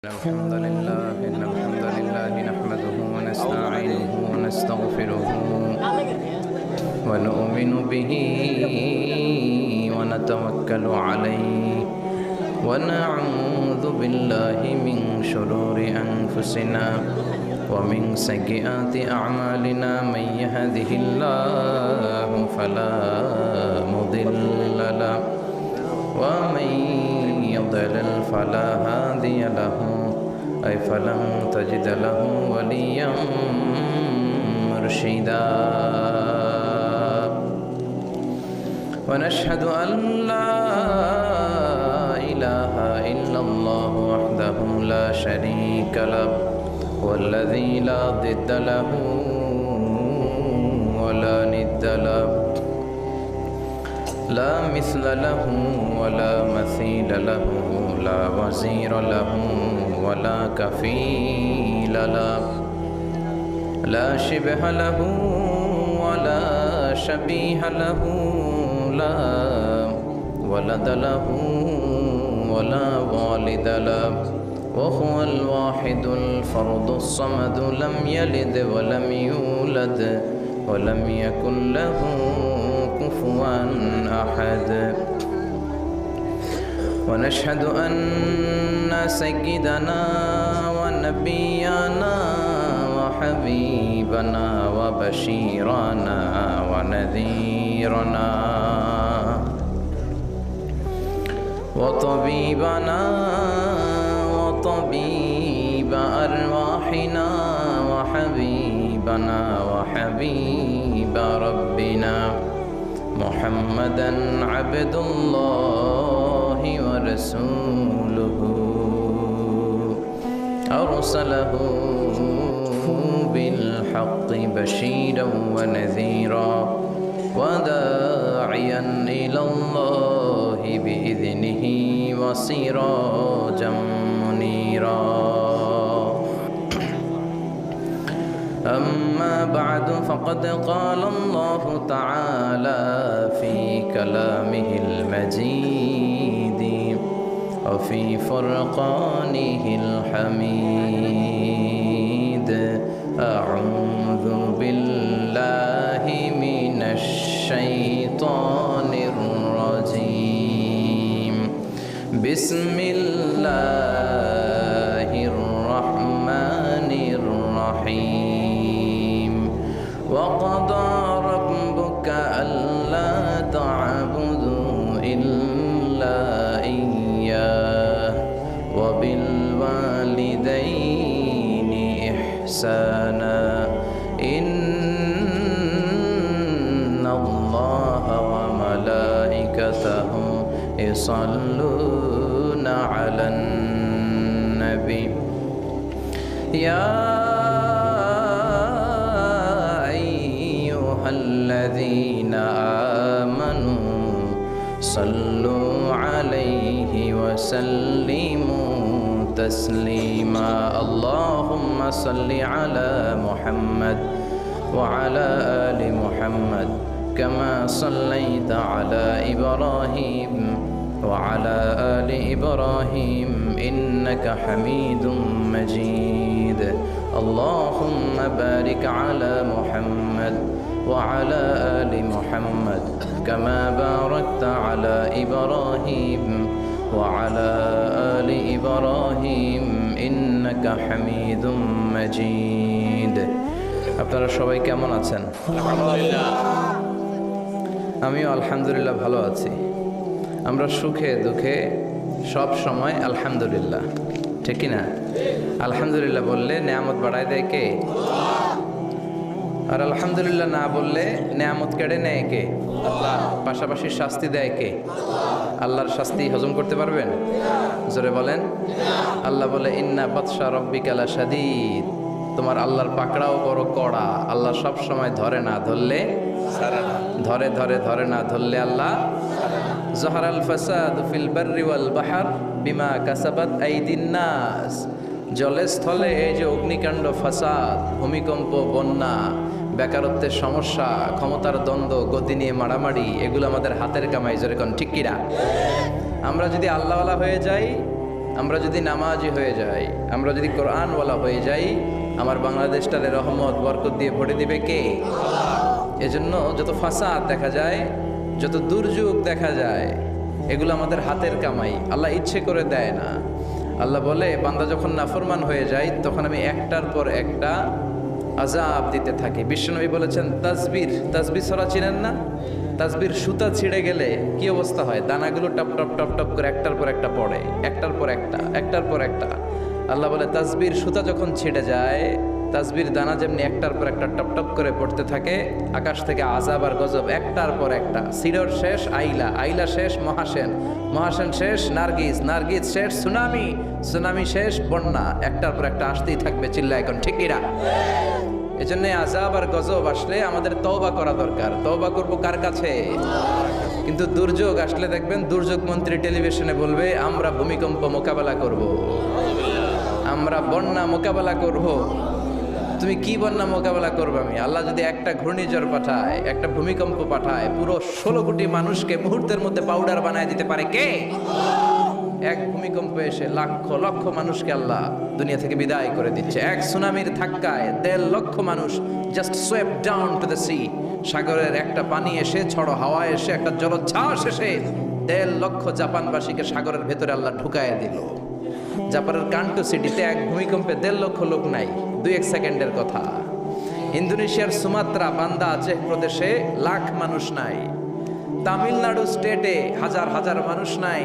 إن الحمد لله نحمده ونستعينه ونستغفره ونؤمن به ونتوكل عليه ونعوذ بالله من شرور أنفسنا ومن سيئات أعمالنا من يهده الله فلا مضل له ومن يضلل فلا هادي له أي فلن تجد له وليا مرشدا ونشهد أن لا إله إلا الله وحده لا شريك له والذي لا ضد له ولا ند له لا مثل له ولا مثيل له لا وزير له ولا كفيل له لا شبه له ولا شبيه له لا ولد له ولا والد له وهو الواحد الفرد الصمد لم يلد ولم يولد ولم يكن له كفوا أحد ونشهد أن سيدنا ونبينا وحبيبنا وبشيرنا ونذيرنا وطبيبنا وطبيب أرواحنا وحبيبنا وحبيب ربنا محمدًا عبد الله ورسوله أرسله بالحق بشيرا ونذيرا وداعيا إلى الله بإذنه وسراجا منيرا أما بعد فقد قال الله تعالى في كلامه المجيد وفي فرقانه الحميد أعوذ بالله من الشيطان الرجيم بسم الله الرحمن الرحيم وقضى ربك ألا تعبدوا إلا إياه وبالوالدين إحسانا إن الله وملائكته يصلون على النبي يا الذين آمنوا صلوا عليه وسلموا تسليما اللهم صل على محمد وعلى آل محمد كما صليت على إبراهيم وعلى آل إبراهيم إنك حميد مجيد اللهم بارك على محمد وعلى آل محمد كما باركت على إبراهيم وعلى آل إبراهيم إنك حميد مجيد আপনারা সবাই কেমন আছেন? আলহামদুলিল্লাহ। আমিও আলহামদুলিল্লাহ ভালো আছি। আমরা সুখে দুঃখে সব সময় আলহামদুলিল্লাহ, ঠিক কি না? আলহামদুলিল্লাহ বললে নেয়ামত বাড়ায় দেয় কে? আর আলহামদুলিল্লাহ না বললে নেয়ামত কেড়ে নেয় কে? আল্লাহ। পাশাপাশি শাস্তি দেয় কে? আল্লাহর শাস্তি হজম করতে পারবেন? জোরে বলেন। আল্লাহ বলে ইন্না বাতশা রব্বিকা লাশাদীদ, তোমার আল্লাহর পাকড়াও বড় কড়া। আল্লাহ সব সময় ধরে না ধরলে ধরে ধরে ধরে না ধরলে আল্লাহ জহরাল ফাসাদ ফিল বাররি ওয়াল বাহর বিমা কাসাবাত আইদিন নাস, জলে স্থলে এই যে অগ্নিকাণ্ড, ফাসাদ, ভূমিকম্প, বন্যা, বেকারত্বের সমস্যা, ক্ষমতার দ্বন্দ্ব, গতি নিয়ে মারামারি, এগুলো আমাদের হাতের কামাই। যেরকম ঠিক কিনা? আমরা যদি আল্লাহওয়ালা হয়ে যাই, আমরা যদি নামাজি হয়ে যাই, আমরা যদি কোরআনওয়ালা হয়ে যাই, আমার বাংলাদেশটারে রহমত বরকত দিয়ে ভরে দিবে কে? এজন্য যত ফাসাদ দেখা যায়, যত দুর্যোগ দেখা যায়, এগুলো আমাদের হাতের কামাই, আল্লাহ ইচ্ছে করে দেয় না। আল্লাহ বলে বান্দা যখন নাফরমান হয়ে যায় তখন আমি একটার পর একটা আযাব দিতে থাকি। বিশ্বনবী বলেছেন তাসবির ছড়া চিনেন না? তাসবির সুতা ছিঁড়ে গেলে কি অবস্থা হয়? দানাগুলো টপ টপ টপ টপ করে একটার পর একটা পড়ে, একটার পর একটা। আল্লাহ বলে তাসবির সুতা যখন ছিঁড়ে যায়, তাসবির দানা যেমনি একটার পর একটা টপ টপ করে পড়তে থাকে, আকাশ থেকে আযাব আর গজব একটার পর একটা। সিডর শেষ আইলা শেষ মহাসেন শেষ নার্গিস শেষ সুনামি শেষ বন্যা, একটার পর একটা আসতেই থাকবে। চিল্লা এখন ঠিক কিনা? এজন্য আযাব আর গজব আসলে আমাদের তওবা করা দরকার। তওবা করব কার কাছে? কিন্তু দুর্যোগ আসলে দেখবেন দুর্যোগ মন্ত্রী টেলিভিশনে বলবে আমরা ভূমিকম্প মোকাবেলা করব, আমরা বন্যা মোকাবেলা করব। তুমি কি বন্যা মোকাবেলা করবে? আমি আল্লাহ যদি একটা ঘূর্ণিঝড় পাঠায়, একটা ভূমিকম্প পাঠায়, পুরো 16 কোটি মানুষকে মুহূর্তের মধ্যে পাউডার বানায় দিতে পারে কে? এক ভূমিকম্প এসে লক্ষ মানুষকে আল্লাহ দুনিয়া থেকে বিদায় করে দিচ্ছে। এক সুনামির ধাক্কায় 1.5 লক্ষ মানুষ just সোয়েপ down to the sea. সাগরের একটা পানি এসে, ঝড়ো হাওয়া এসে, একটা জলোচ্ছ্বাস এসে 1.5 লক্ষ জাপানবাসীকে সাগরের ভেতরে আল্লাহ ঢুকায় দিল। জাপানের কান্টো সিটিতে এক ভূমিকম্পে 1.5 লক্ষ লোক নাই, 2-1 সেকেন্ডের কথা। ইন্দোনেশিয়ার সুমাত্রা বান্দা আচেহ প্রদেশে লাখ মানুষ নাই। তামিলনাড়ু স্টেটে হাজার মানুষ নাই।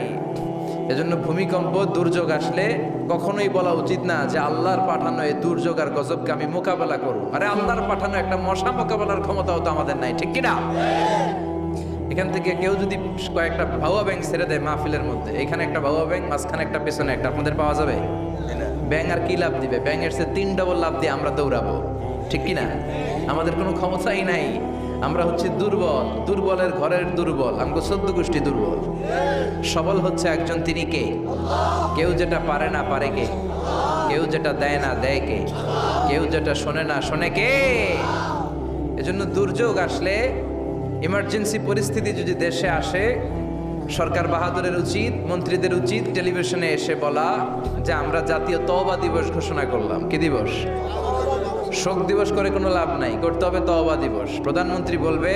এজন্য ভূমিকম্প দুর্যোগ আসলে কখনোই বলা উচিত না যে আল্লাহর পাঠানো এই দুর্যোগ আর গজবকে আমি মোকাবেলা করব। আরে আল্লাহর পাঠানো একটা মশা মোকাবেলার ক্ষমতাও তো আমাদের নাই, ঠিক কিনা? এখান থেকে কেউ যদি কয়েকটা ভাউয়া ব্যাংক ছেড়ে দেয় মাহফিলের মধ্যে, এখানে একটা ভাউয়া ব্যাংক, মাঝখানে একটা, পেছনে একটা, আপনাদের পাওয়া যাবে? ব্যাংক আর কি লাভ দিবে? ব্যাংকের চেয়ে 3 ডবল লাভ দিয়ে আমরা দৌড়াবো, ঠিক কিনা? আমাদের কোনো ক্ষমতাই নাই। আমরা হচ্ছে দুর্বলের ঘরের দুর্বল। আমাকে 14 গোষ্ঠী দুর্বল। সবল হচ্ছে একজন, তিনি কে? কেউ যেটা পারে না পারে কে? কেউ যেটা দেয় না দেয় কে? কেউ যেটা শোনে না শোনে কে? এজন্য দুর্যোগ আসলে, ইমার্জেন্সি পরিস্থিতি যদি দেশে আসে, সরকার বাহাদুরের উচিত, মন্ত্রীদের উচিত টেলিভিশনে এসে বলা যে আমরা জাতীয় তওবা দিবস ঘোষণা করলাম। কি দিবস? শোক দিবস করে কোনো লাভ নাই, করতে হবে তওবা দিবস। প্রধানমন্ত্রী বলবে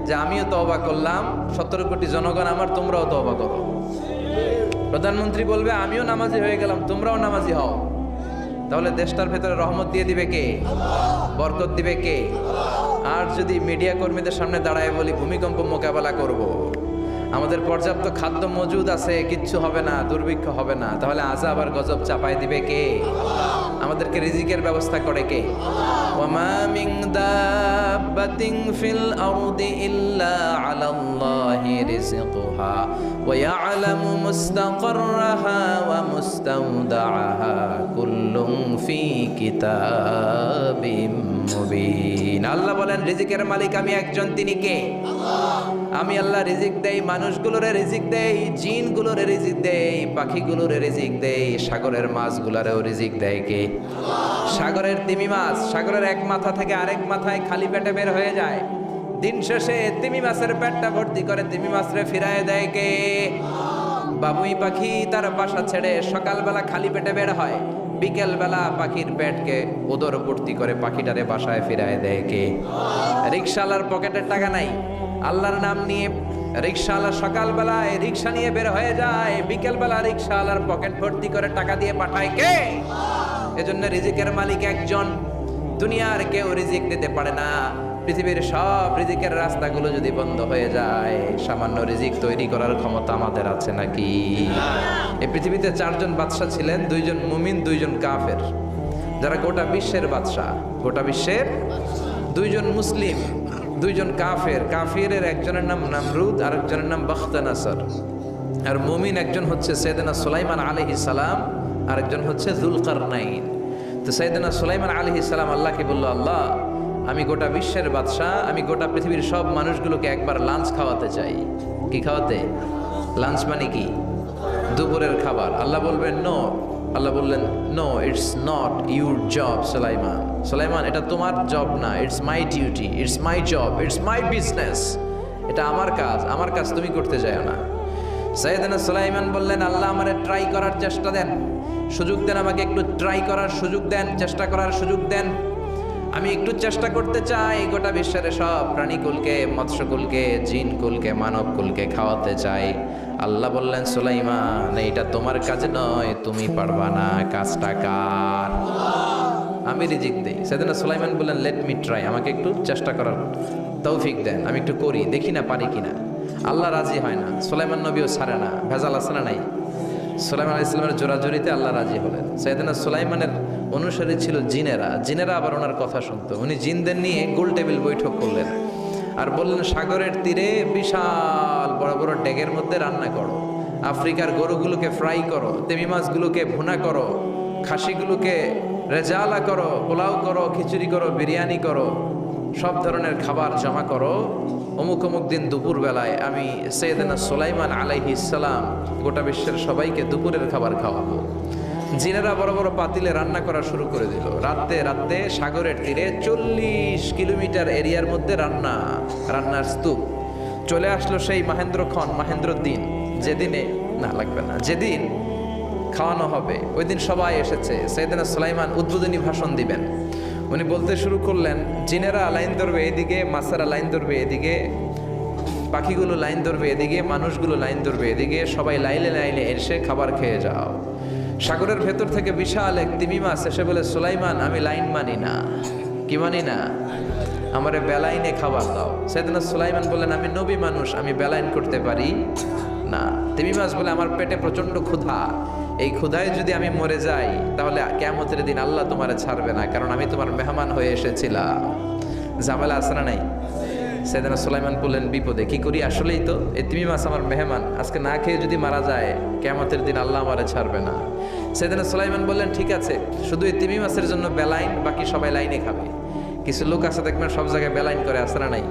যে আমিও তওবা করলাম, 17 কোটি জনগণ আমার, তোমরাও তওবা করো। প্রধানমন্ত্রী বলবে আমিও নামাজি হয়ে গেলাম, তোমরাও নামাজি হও। তাহলে দেশটার ভেতরে রহমত দিয়ে দিবে কে? বরকত দিবে কে? আর যদি মিডিয়া কর্মীদের সামনে দাঁড়ায় বলি ভূমিকম্প মোকাবেলা করব, আমাদের পর্যাপ্ত খাদ্য মজুদ আছে, কিচ্ছু হবে না, দুর্ভিক্ষ হবে না, তাহলে আযাব আর গজব চাপায় দিবে কে? আমাদেরকে রিজিকের ব্যবস্থা করে কে? ওয়ামা মিন দাব্বাতিন ফিল আরদি ইল্লা আলাল্লাহি রিজকুহা ওয়া ইয়ালামু মুস্তাকাররাহা ওয়া মুস্তাওদাআহা কুল্লুন ফি কিতাবিম মুবিন। আল্লাহ বলেন রিজিকের মালিক আমি একজন, তিনি কে? আমি আল্লাহ রিজিক দেই, মানুষগুলোরে রিজিক দেই, জিনগুলোরে রিজিক দেই, পাখিগুলোরে রিজিক দেই, সাগরের মাছগুলোরেও রিজিক দেয় কে? সাগরের তিমি মাছ সাগরের এক মাথা থেকে আরেক মাথায় খালি পেটে বের হয়ে যায়, দিন শেষে তিমি মাছের পেটটা ভর্তি করে তিমি মাছরে ফিরায় দেয় কে? বাবুই পাখি তার বাসা ছেড়ে সকালবেলা খালি পেটে বের হয়, বিকেল বেলা পাখির পেটকে উদর ভর্তি করে পাখিটারে বাসায় ফিরায় দেয় কে? রিকশাওয়ালার পকেটের টাকা নাই, আল্লাহর নাম নিয়ে রিকশাওয়ালা সকালবেলায় রিকশা নিয়ে বের হয়ে যায়, বিকেল বেলা রিকশাওয়ালার পকেট ভর্তি করে টাকা দিয়ে পাঠায় কে? এজন্য রিজিকের মালিক একজন, দুনিয়ার কেউ রিজিক দিতে পারে না। পৃথিবীর সব রিজিকের রাস্তাগুলো যদি বন্ধ হয়ে যায়, সামান্য রিজিক তৈরি করার ক্ষমতা আমাদের আছে নাকি? এই পৃথিবীতে 4 জন বাদশা ছিলেন, 2 জন মুমিন, 2 জন কাফের, যারা গোটা বিশ্বের বাদশা। গোটা বিশ্বের 2 জন মুসলিম, 2 জন কাফের। কাফিরের একজনের নাম নামরুদ, আর একজনের নাম বখতানাসর। আর মুমিন একজন হচ্ছে সাইয়েদনা সুলাইমান আলাইহিস সালাম, আর একজন হচ্ছে যুলকারনাইন। তো সাইয়েদনা সুলাইমান আলাইহিস সালাম আল্লাহকে বলল, আল্লাহ আমি গোটা বিশ্বের বাদশা, আমি গোটা পৃথিবীর সব মানুষগুলোকে একবার লাঞ্চ খাওয়াতে চাই। কি খাওয়াতে? লাঞ্চ মানে কি? দুপুরের খাবার। আল্লাহ বলবেন নো। আল্লাহ বললেন no, it's not your job Sulaiman. Sulaiman এটা তোমার জব না, it's my duty, it's my job, it's my business. এটা আমার কাজ, আমার কাজ তুমি করতে যাও না। সাইয়েদনা সুলাইমান বললেন, আল্লাহ আমারে ট্রাই করার চেষ্টা দেন, সুযোগ দেন, আমাকে একটু ট্রাই করার সুযোগ দেন, চেষ্টা করার সুযোগ দেন। আমি একটু চেষ্টা করতে চাই, গোটা বিশ্বের সব প্রাণীকুলকে, মৎস্যকুলকে, জিনকুলকে, মানবকুলকে খাওয়াতে চাই। আল্লাহ বললেন, সুলাইমান এইটা তোমার কাজ নয়, তুমি পারবা না, কাজটা কার? আমি রিজিক দেই। সাইয়েদনা সুলাইমান বললেন, লেট মি ট্রাই, আমাকে একটু চেষ্টা করার তৌফিক দেন, আমি একটু করি, দেখি না পারি কিনা। আল্লাহ রাজি হয় না, সুলাইমান নবীও ছাড়ে না, ভেজাল আছে না নাই? সুলাইমান আলাইহিস সালামের জোরাজোরিতে আল্লাহ রাজি হলেন। সাইয়েদনা সুলাইমানের অনুসারী ছিল জিনেরা, জিনেরা আবার ওনার কথা শুনতো। উনি জিনদের নিয়ে গোল টেবিল বৈঠক করলেন আর বললেন, সাগরের তীরে বিশাল বড় বড় ডেগের মধ্যে রান্না করো, আফ্রিকার গরুগুলোকে ফ্রাই করো, তেমি মাছগুলোকে ভুনা করো, খাসিগুলোকে রেজালা করো, পোলাও করো, খিচুড়ি করো, বিরিয়ানি করো, সব ধরনের খাবার জমা করো। অমুক অমুক দিন দুপুর বেলায় আমি সাইয়েদনা সুলাইমান আলাইহিস সালাম গোটা বিশ্বের সবাইকে দুপুরের খাবার খাওয়াবো। জিনেরা বড় বড় পাতিলে রান্না করা শুরু করে দিল। রাতে রাতে সাগরের তীরে 40 কিলোমিটার এরিয়ার মধ্যে রান্নার স্তূপ। চলে আসলো সেই মাহেন্দ্র দিন, যেদিনে না লাগবে না, যেদিন খাওয়ানো হবে ওই দিন সবাই এসেছে। সাইয়েদনা সুলাইমান উদ্বোধনী ভাষণ দিবেন। উনি বলতে শুরু করলেন, জিনেরা লাইন ধরবে এদিকে, মাছেরা লাইন ধরবে এদিকে, পাখিগুলো লাইন ধরবে এদিকে, মানুষগুলো লাইন ধরবে এদিকে, সবাই লাইনে লাইনে এসে খাবার খেয়ে যাও। সাগরের ভেতর থেকে বিশাল এক তিমি মাছ এসে বলে, সুলাইমান আমি লাইন মানি না। কি মানি না? আমারে বেলাইনে খাবার দাও। সাইয়েদনা সুলাইমান বললেন, আমি নবী মানুষ, আমি বেলাইন করতে পারি না। তিমি মাছ বলে, আমার পেটে প্রচন্ড ক্ষুধা, এই ক্ষুধায় যদি আমি মরে যাই তাহলে কিয়ামতের দিন আল্লাহ তোমারে ছাড়বে না, কারণ আমি তোমার মেহমান হয়ে এসেছিলাম। ঝামেলা আছে না নাই? সাইয়েদনা সুলাইমান বললেন, বিপদে কি করি? আসলেই তো এই তিমি মাছ আমার মেহমান, আজকে না খেয়ে যদি মারা যায় কিয়ামতের দিন আল্লাহ আমারে ছাড়বে না। সাইয়েদনা সুলাইমান বললেন, ঠিক আছে, শুধু এই তিমি মাছের জন্য বেলাইন, বাকি সবাই লাইনে খাবে। কিছু লোক আছে দেখবেন সব জায়গায় বেলাইন করে, আছে না নাই?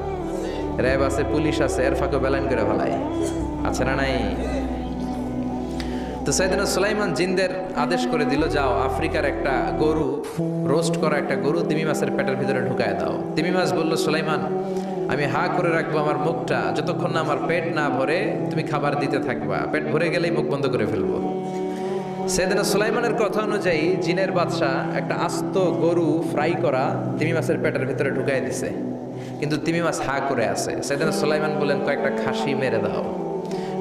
র্যাব আছে, পুলিশ আছে, এর ফাঁকে বেলাইন করে ফেলায়, আছে না নাই? তো সাইয়েদনা সুলাইমান জিনদের আদেশ করে দিল, যাও আফ্রিকার একটা গরু, রোস্ট করা একটা গরু তিমি মাছের পেটের ভিতরে ঢুকায় দাও। তিমি মাছ বলল, সুলাইমান আমি হা করে রাখবো আমার মুখটা, যতক্ষণ না আমার পেট না ভরে তুমি খাবার দিতে থাকবা, পেট ভরে গেলেই মুখ বন্ধ করে ফেলবো। সাইয়েদনা সুলাইমানের কথা অনুযায়ী জিনের বাদশাহ একটা আস্ত গরু ফ্রাই করা তিমি মাছের পেটের ভিতরে ঢুকাই দিছে, কিন্তু তিমি মাছ হা করে আছে। সাইয়েদনা সুলাইমান বললেন, কয়েকটা খাসি মেরে দাও।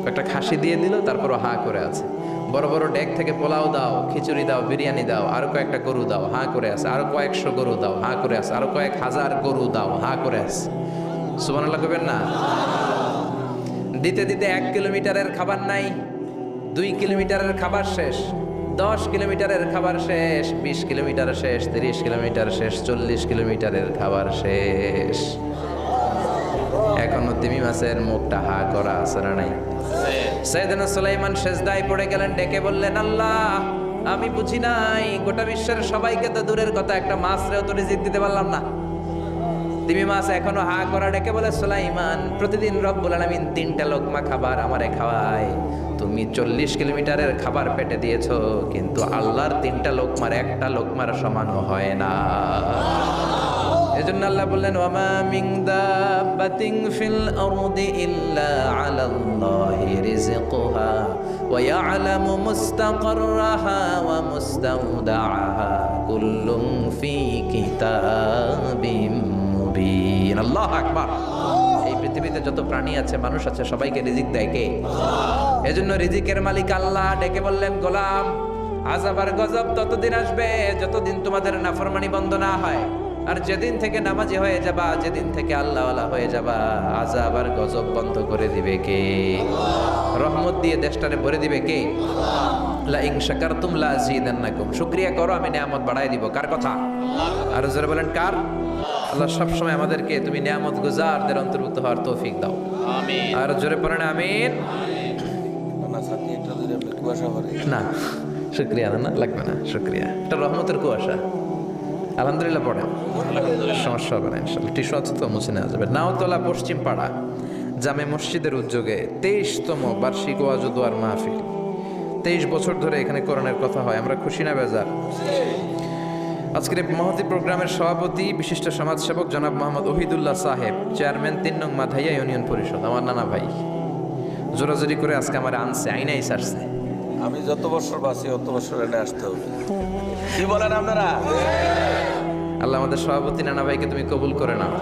কয়েকটা খাসি দিয়ে দিল, তারপরও হা করে আছে। বড় বড় ডেক থেকে পোলাও দাও, খিচুড়ি দাও, বিরিয়ানি দাও, আরো কয়েকটা গরু দাও, হা করে আছে। আরো কয়েকশো গরু দাও, হা করে আছে। আরো কয়েক হাজার গরু দাও, হা করে আছে। সুবহানাল্লাহ কইবেন না? দিতে দিতে 1 কিলোমিটারের খাবার নাই, 2 কিলোমিটারের খাবার শেষ, 10 কিলোমিটারের খাবার শেষ, 20 কিলোমিটার শেষ, 30 কিলোমিটার শেষ, 40 কিলোমিটারের খাবার শেষ। এখনো তিমি মাছের মুখটা হা করা আছে না নাই? সাইয়েদনা সুলাইমান সেজদায় পড়ে গেলেন, ডেকে বললেন, আল্লাহ আমি বুঝি নাই, গোটা বিশ্বের সবাইকে তো দূরের কথা, একটা মাছরেও তো রিজিক দিতে পারলাম না। তিমি মাছ এখনো হা করা, ডেকে বলে, সুলাইমান প্রতিদিন রব্বুল আলামিন 3টা লোকমা খাবার আমারে খাওয়ায়, তুমি 40 কিলোমিটারের খাবার পেটে দিয়েছো, কিন্তু আল্লাহর 3টা লোকমার একটা লোকমার সমানও হয় না। এজন্য আল্লাহ বললেন, ওয়ামা মিন দাব্বাতিন ফিল আরদি ইল্লা আলাল্লাহি রিজকুহা ওয়া ইয়ালামু মুস্তাকাররাহা ওয়া মুস্তাওদাআহা কুল্লুন ফি কিতাবিম মুবিন। আল্লাহু আকবার। এই পৃথিবীতে যত প্রাণী আছে, মানুষ আছে, সবাইকে রিজিক দেয় কে? এজন্য রিজিকের মালিক আল্লাহ। ডেকে বললেন, গোলাম আযাব আর গজব ততদিন আসবে যতদিন তোমাদের নাফরমানি বন্ধ না হয়, আর যেদিন থেকে নামাজি হয়ে যাবা, যেদিন থেকে আল্লাহওয়ালা হয়ে যাবা, আযাব আর গজব বন্ধ করে দিবে কে? রহমত দিয়ে দেশটারে ভরে দিবে কে? লা ইন শাকারতুম লা আযীদান্নাকুম। শুকরিয়া করো, আমি নিয়ামত বাড়ায় দিব। কার কথা? আর জোরে বলেন, কার? আল্লাহ সবসময় আমাদেরকে তুমি নিয়ামত গুজারদের অন্তর্ভুক্ত হওয়ার তৌফিক দাও, আমিন। আর জোরে পড়েন, আমিন। না শুকরিয়া না, লাগবে না শুকরিয়া, এটা রহমতের কুয়াশা। আলহামদুলিল্লাহ পড়েন, সমস্যা হবে না ইনশাআল্লাহ। টিস্যু আছে তো, মুছে নেওয়া যাবে। নাওতলা পশ্চিম পাড়া জামে মসজিদের উদ্যোগে 23তম বার্ষিক ওয়াজ ও দোয়ার মাহফিল। 23 বছর ধরে এখানে কোরআনের কথা হয়, আমরা খুশি না বেজার? আজকের এই মহতী প্রোগ্রামের সভাপতি বিশিষ্ট সমাজসেবক জনাব মোহাম্মদ ওহিদুল্লাহ সাহেব, চেয়ারম্যান 3 নং মাধাইয়া ইউনিয়ন পরিষদ, আমার নানা ভাই। জোরাজোরি করে আজকে আমার আনছে, আইনাই ছাড়ছে। আমি যত বছর বাঁচি অত বছর এনে আসতে হবে। কি বলেন আপনারা? আল্লাহ আমাদের সভাপতি নানা ভাইকে তুমি কবুল করে নাও।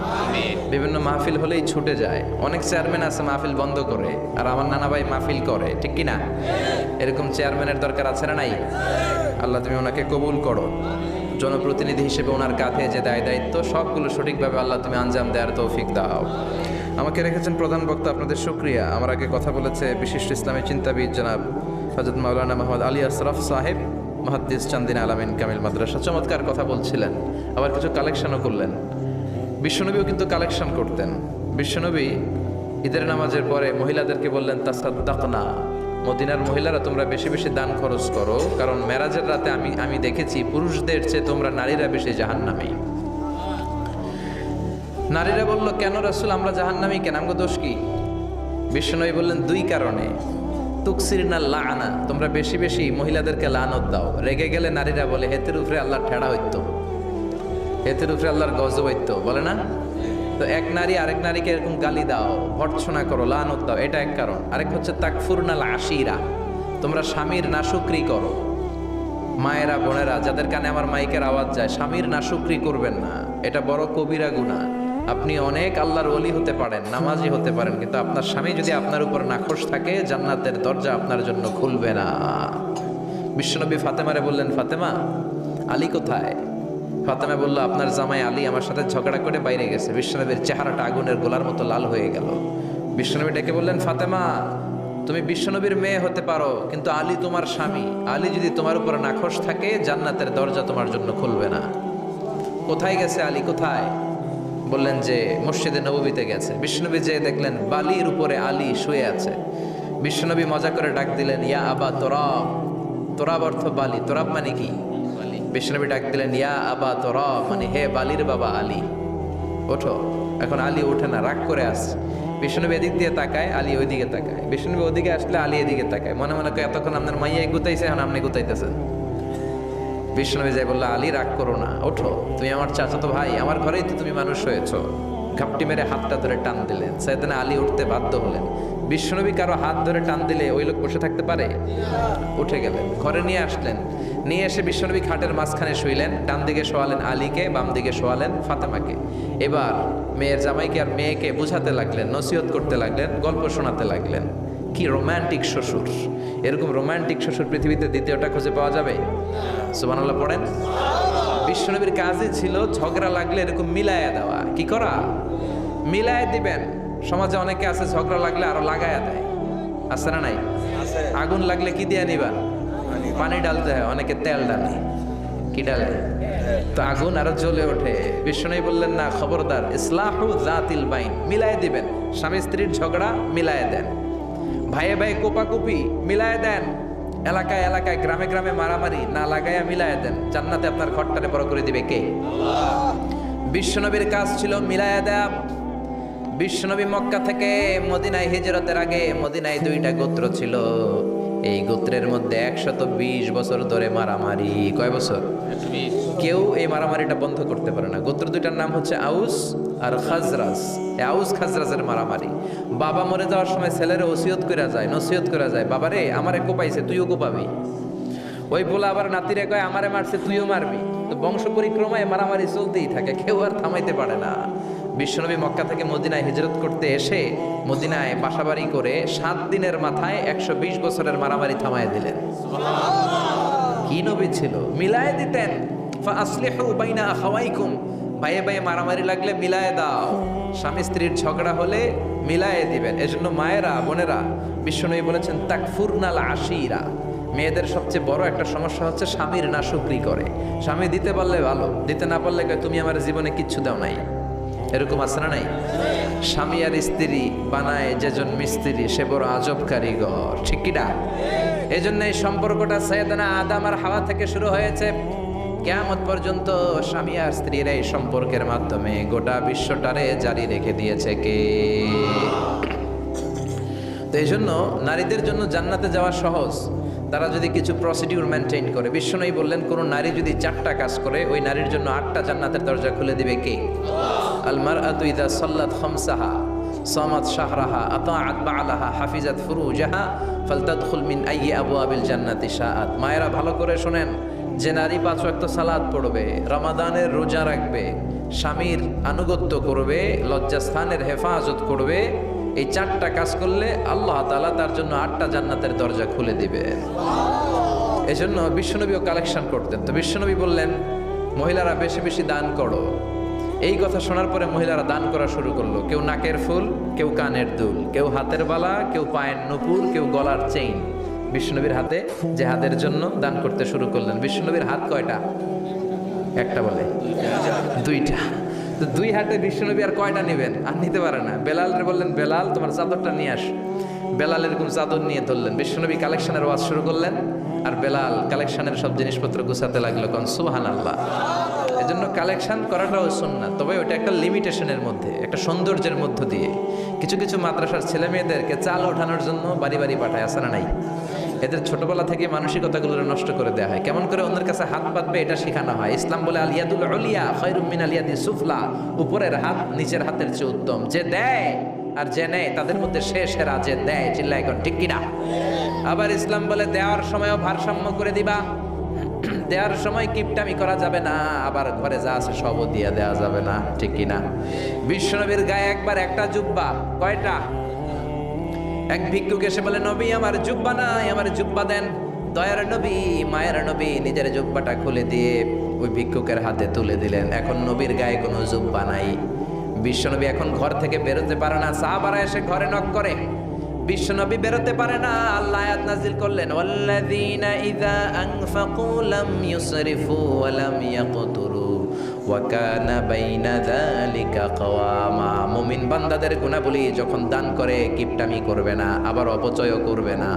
বিভিন্ন মাহফিল হলেই ছুটে যায়, অনেক চেয়ারম্যান আছে মাহফিল বন্ধ করে, আর আমার নানা ভাই মাহফিল করে, ঠিক কি না? এরকম চেয়ারম্যানের দরকার আছে না নাই? আল্লাহ তুমি ওনাকে কবুল করো, জনপ্রতিনিধি হিসেবে ওনার কাঁধে যে দায়িত্ব সবগুলো সঠিকভাবে আল্লাহ তুমি আঞ্জাম দেওয়ার তৌফিক দাও। আমাকে রেখেছেন প্রধান বক্তা, আপনাদের শুকরিয়া। আমার আগে কথা বলেছে বিশিষ্ট ইসলামী চিন্তাবিদ জনাব হযরত মাওলানা মোহাম্মদ আলী আশরাফ সাহেব, মুহাদ্দিস চান্দিনা আলামিন কামিল মাদ্রাসা, চমৎকার কথা বলছিলেন, আবার কিছু কালেকশনও করলেন। বিশ্বনবীও কিন্তু কালেকশন করতেন। বিশ্বনবী ঈদের নামাজের পরে মহিলাদেরকে বললেন, তাসাদ্দাকনা, মদিনার মহিলারা তোমরা বেশি বেশি দান খরচ করো, কারণ মেরাজের রাতে আমি দেখেছি পুরুষদের চেয়ে তোমরা নারীরা বেশি জাহান্নামী। নারীরা বলল, কেন রাসূল আমরা জাহান্নামী কেন, আমগো দোষ কি? বিশ্বনবী বললেন, দুই কারণে। তুকসিরনা লাআনা, তোমরা বেশি বেশি মহিলাদেরকে লানত দাও। রেগে গেলে নারীরা বলে হেতের উপরে আল্লাহর ঠেড়া হইতো, হেতের উপরে আল্লাহর গজব হইতো, বলে না? তো এক নারী আরেক নারীকে এরকম গালি দাও, ভর্ৎসনা করো, লানত দাও, এটা এক কারণ। আরেক হচ্ছে তাকফুরনাল আশিরা, তোমরা স্বামীর নাশুকরি করো। মায়েরা বোনেরা যাদের কানে আমার মাইকের আওয়াজ যায়, স্বামীর নাশুকরি করবেন না, এটা বড় কবিরা গুনাহ। আপনি অনেক আল্লাহর ওলি হতে পারেন, নামাজি হতে পারেন, কিন্তু আপনার স্বামী যদি আপনার উপর নাখোশ থাকে, জান্নাতের দরজা আপনার জন্য খুলবে না। বিশ্বনবী ফাতেমারে বললেন, ফাতেমা আলী কোথায়? ফাতেমা বলল, আপনার জামাই আলী আমার সাথে ঝগড়া করে বাইরে গেছে। বিশ্বনবীর চেহারাটা আগুনের গোলার মতো লাল হয়ে গেল। বিশ্বনবী ডেকে বললেন, ফাতেমা তুমি বিশ্বনবীর মেয়ে হতে পারো, কিন্তু আলী তোমার স্বামী। আলী যদি তোমার উপর নাখোশ থাকে, জান্নাতের দরজা তোমার জন্য খুলবে না। কোথায় গেছে আলী, কোথায়? বললেন যে মসজিদে নববীতে গেছে। বিশ্বনবী যে দেখলেন বালির উপরে আলী শুয়ে আছে। বিশ্বনবী মজা করে ডাক দিলেন, ইয়া আবা তোরাব। তোরাব অর্থ বালি, তোরাব মানে কি? বিশ্বনবী ডাক দিলেন, ইয়া আবা তোরাব, মানে হে বালির বাবা আলী, ওঠো। এখন আলী ওঠে না, রাগ করে আসছে। বিশ্বনবী এদিক দিয়ে তাকায়, আলী ওইদিকে তাকায়। বিশ্বনবী ওদিকে আসলে আলী এদিকে তাকায়, মনে মনে কয় এতক্ষণ আপনার মাইয়াই গুতাইছে, এখন আপনি গুতাইতেছেন। বিশ্বনবী যাই বললো, আলী রাগ করো না, ওঠো, তুমি আমার চাচাতো ভাই, আমার ঘরেই তো তুমি মানুষ হয়েছো। ঘাপটি মেরে হাতটা ধরে টান দিলেন। সাইয়েদনা আলী উঠতে বাধ্য হলেন। বিশ্বনবী কারো হাত ধরে টান দিলে ওই লোক বসে থাকতে পারে? উঠে গেলেন, ঘরে নিয়ে আসলেন। নিয়ে এসে বিশ্বনবী খাটের মাঝখানে শুইলেন। ডান দিকে শোয়ালেন আলীকে, বাম দিকে শোয়ালেন ফাতেমাকে। এবার মেয়ের জামাইকে আর মেয়েকে বুঝাতে লাগলেন, নসিহত করতে লাগলেন, গল্প শোনাতে লাগলেন। কি রোমান্টিক শ্বশুর! এরকম রোমান্টিক শ্বশুর পৃথিবীতে দ্বিতীয়টা খুঁজে পাওয়া যাবে? সুবহানাল্লাহ পড়েন। বিশ্বনবীর কাজই ছিল ঝগড়া লাগলে এরকম মিলায়া দেওয়া। কি করা? মিলায়া দিবেন। সমাজে অনেকে আছে ঝগড়া লাগলে আরো লাগায়া দেয়, আছে না নাই? আগুন লাগলে কি দিয়ে নিবা? পানি ডালতে হয়, অনেকে তেল ডালে। কি ডালে? তো আগুন আরো জ্বলে ওঠে। বিশ্বনবী বললেন, না, খবরদার, ইসলাহু যাতিল বাইন, মিলায় দিবেন। স্বামী স্ত্রীর ঝগড়া মিলায় দেন, ভাইয়ে ভাই কোপাকুপি মিলায় দেন, এলাকায় এলাকায় গ্রামে গ্রামে মারামারি না লাগাইয়া মিলায় দেন। জান্নাতে আপনার ঘরটারে বড় করে দিবে কে? বিশ্বনবীর কাজ ছিল মিলায়া দেয়া। বিশ্বনবী মক্কা থেকে মদিনায় হিজরতের আগে মদিনায় দুইটা গোত্র ছিল। এই গোত্রের মধ্যে 120 বছর ধরে মারামারি। কয় বছর? কেউ এই মারামারিটা বন্ধ করতে পারে না। গোত্র দুইটার নাম হচ্ছে আউস আর খাজরাজ। আউস খাজরাজের মারামারি। বাবা মরে যাওয়ার সময় ছেলেরা ওসিয়ত করে যায়, নসিহত করে যায়, বাবারে আমারে কোপাইছে, তুইও কোপাবি। ওই বলে আবার নাতিরে কয়, আমারে মারছে, তুইও মারবি। তো বংশ পরিক্রমায় মারামারি চলতেই থাকে, কেউ আর থামাইতে পারে না। বিশ্বনবী মক্কা থেকে মদিনায় হিজরত করতে এসে মদিনায় বাসাবাড়ি করে 7 দিনের মাথায় 120 বছরের মারামারি থামায় দিলেন। কি নবী ছিল! মিলায় দিতেন। ফাসলিহু বাইনা আখাওয়াইকুম, ভাইয়ে ভাইয়ে মারামারি লাগলে মিলায় দাও। স্বামী স্ত্রীর ঝগড়া হলে মিলায় দিবেন। এজন্য মায়েরা বোনেরা, বিশ্বনবী বলেছেন তাকফুরনাল আশিরা, মেয়েদের সবচেয়ে বড় একটা সমস্যা হচ্ছে স্বামীর নাশুকরি করে। স্বামী দিতে পারলে ভালো, দিতে না পারলে কয় তুমি আমার জীবনে কিচ্ছু দাও নাই। এরকম আছে না নাই? স্বামী আর স্ত্রী বানায় যেজন মিস্ত্রি, সে বড় আজব কারিগর, ঠিক কিনা? এই জন্য এই সম্পর্কটা সাইয়েদনা আদম আর হাওয়া থেকে শুরু হয়েছে। কিয়ামত পর্যন্ত স্বামী আর স্ত্রীর এই সম্পর্কের মাধ্যমে গোটা বিশ্বটারে জারি রেখে দিয়েছে কে? তো এই জন্য নারীদের জন্য জান্নাতে যাওয়া সহজ, তারা যদি কিছু প্রসিডিউর মেনটেন করে। বিশ্বনবী বললেন, কোন নারী যদি 4টা কাজ করে, ওই নারীর জন্য 8টা জান্নাতের দরজা খুলে দিবে কে? আল মারআতু ইযা সাল্লাত খামসাহা, সামাত শাহরাহা আতাআত বা'লাহা হাফিজাত ফুরুজাহা ফালতাদখুল মিন আইয়ি আবওয়াবিল জান্নাতি শাআত। মায়েরা ভালো করে শোনেন, যে নারী 5 ওয়াক্ত সালাত পড়বে, রমাদানের রোজা রাখবে, স্বামীর আনুগত্য করবে, লজ্জাস্থানের হেফাজত করবে, এই 4টা কাজ করলে আল্লাহ তাআলা তার জন্য 8টা জান্নাতের দরজা খুলে দিবে। এজন্য বিশ্বনবীও কালেকশন করতেন। তো বিশ্বনবী বললেন, মহিলারা বেশি বেশি দান করো। এই কথা শোনার পরে মহিলারা দান করা শুরু করলো। কেউ নাকের ফুল, কেউ কানের দুল, কেউ হাতের বালা, কেউ পায়ের নুপুর, কেউ গলার চেইন বিশ্বনবীর হাতে জেহাদের জন্য দান করতে শুরু করলেন। বিশ্বনবীর হাত কয়টা? একটা বলে 2টা। তো 2 হাতে বিশ্বনবী আর কয়টা নেবেন? আর নিতে পারে না। বেলালরে বললেন, বেলাল তোমার চাদরটা নিয়ে আস। বেলাল এরকম চাদর নিয়ে ধরলেন। বিশ্বনবী কালেকশনের ওয়াজ শুরু করলেন, আর বেলাল কালেকশনের সব জিনিসপত্র গুছাতে লাগলো। কোন সুবহানাল্লাহ। এজন্য কালেকশন করাটাও সুন্নাত, তবে ওটা একটা লিমিটেশনের মধ্যে, একটা সৌন্দর্যের মধ্য দিয়ে। কিছু কিছু মাদ্রাসার ছেলে মেয়েদেরকে চাল ওঠানোর জন্য বাড়ি বাড়ি পাঠায়, আসে না নাই? এদের ছোটবেলা থেকে মানসিকতাগুলো নষ্ট করে দেওয়া হয়। কেমন করে অন্যের কাছে হাত পাতবে এটা শেখানো হয়। ইসলাম বলে আলিয়াদুল উলিয়া খায়রুম মিন আলিয়াদি সুফলা, উপরের হাত নিচের হাতের চেয়ে উত্তম। যে দেয় আর যে নেয় তাদের মধ্যে সেরা যে দেয়। চিল্লায় এখন ঠিক কিনা? আবার ইসলাম বলে দেওয়ার সময়ও ভারসাম্য করে দিবা। দেওয়ার সময় কিপটামি করা যাবে না, আবার ঘরে যা আছে সবও দিয়ে দেওয়া যাবে না, ঠিক কিনা? বিশ্বনবীর গায়ে একবার একটা জুব্বা, কয়টা? এক ভিক্ষুক এসে বলে, নবী আমার জুব্বা নাই, আমার জুব্বা দেন। দয়ার নবী, মায়ের নবী নিজের জুব্বাটা খুলে দিয়ে ওই ভিক্ষুকের হাতে তুলে দিলেন। এখন নবীর গায়ে কোনো জুব্বা নাই। বিশ্বনবী এখন ঘর থেকে বেরোতে পারে না। সাহাবারা এসে ঘরে নক করে, বিশ্বনবী বেরোতে পারে না। আল্লাহ আয়াত নাযিল করলেন, ওয়াল্লাযীনা ইযা আনফাকু লাম ইউসরিফু ওয়া লাম ইয়াকতুরু ওয়া কানা বাইনা যালিকা কাওয়ামা। মুমিন বান্দাদের গুণাবলী, যখন দান করে কিপটামি করবে না, আবার অপচয়ও করবে না।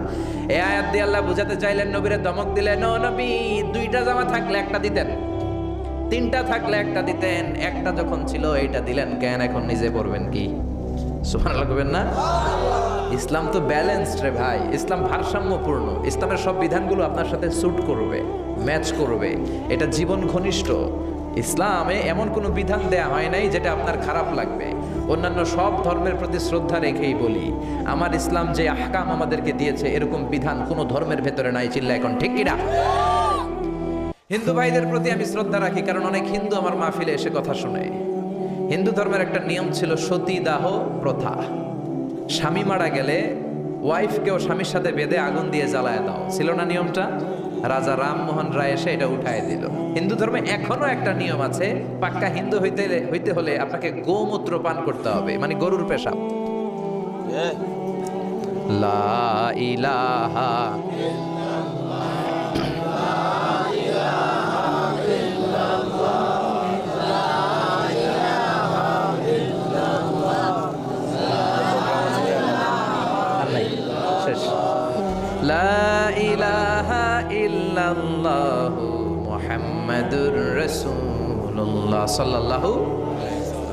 এই আয়াত দিয়ে আল্লাহ বুঝাতে চাইলেন, নবীরে ধমক দিলেন, ও নবী 2টা জামা থাকলে একটা দিতেন, 3টা থাকলে একটা দিতেন, একটা যখন ছিল এইটা দিলেন কেন? এখন নিজে পড়বেন কি? সুবহানাল্লাহ কইবেন না? ইসলাম তো ব্যালেন্সড রে ভাই, ইসলাম ভারসাম্যপূর্ণ। ইসলামের সব বিধানগুলো আপনার সাথে স্যুট করবে, ম্যাচ করবে, এটা জীবন ঘনিষ্ঠ। ইসলামে এমন কোনো বিধান দেয়া হয় নাই যেটা আপনার খারাপ লাগবে। অন্যান্য সব ধর্মের প্রতি শ্রদ্ধা রেখেই বলি, আমার ইসলাম যে আহকাম আমাদেরকে দিয়েছে এরকম বিধান কোনো ধর্মের ভেতরে নাই। চিল্লা এখন ঠিক কিনা? হিন্দু ভাইদের প্রতি আমি শ্রদ্ধা রাখি, কারণ অনেক হিন্দু আমার মাহফিলে এসে কথা শুনে। হিন্দু ধর্মের একটা নিয়ম ছিল সতীদাহ প্রথা। স্বামী মারা গেলে ওয়াইফকেও স্বামীর সাথে বেঁধে আগুন দিয়ে জ্বালায় দাও, ছিল না নিয়মটা? রাজা রামমোহন রায় এসে এটা উঠায় দিল। হিন্দু ধর্মে এখনো একটা নিয়ম আছে, পাক্কা হিন্দু হইতে হলে আপনাকে গোমূত্র পান করতে হবে, মানে গরুর পেশাব। লা ইলাহা লা ইলাহা ইল্লাল্লাহু মুহাম্মাদুর রাসূলুল্লাহ সাল্লাল্লাহু।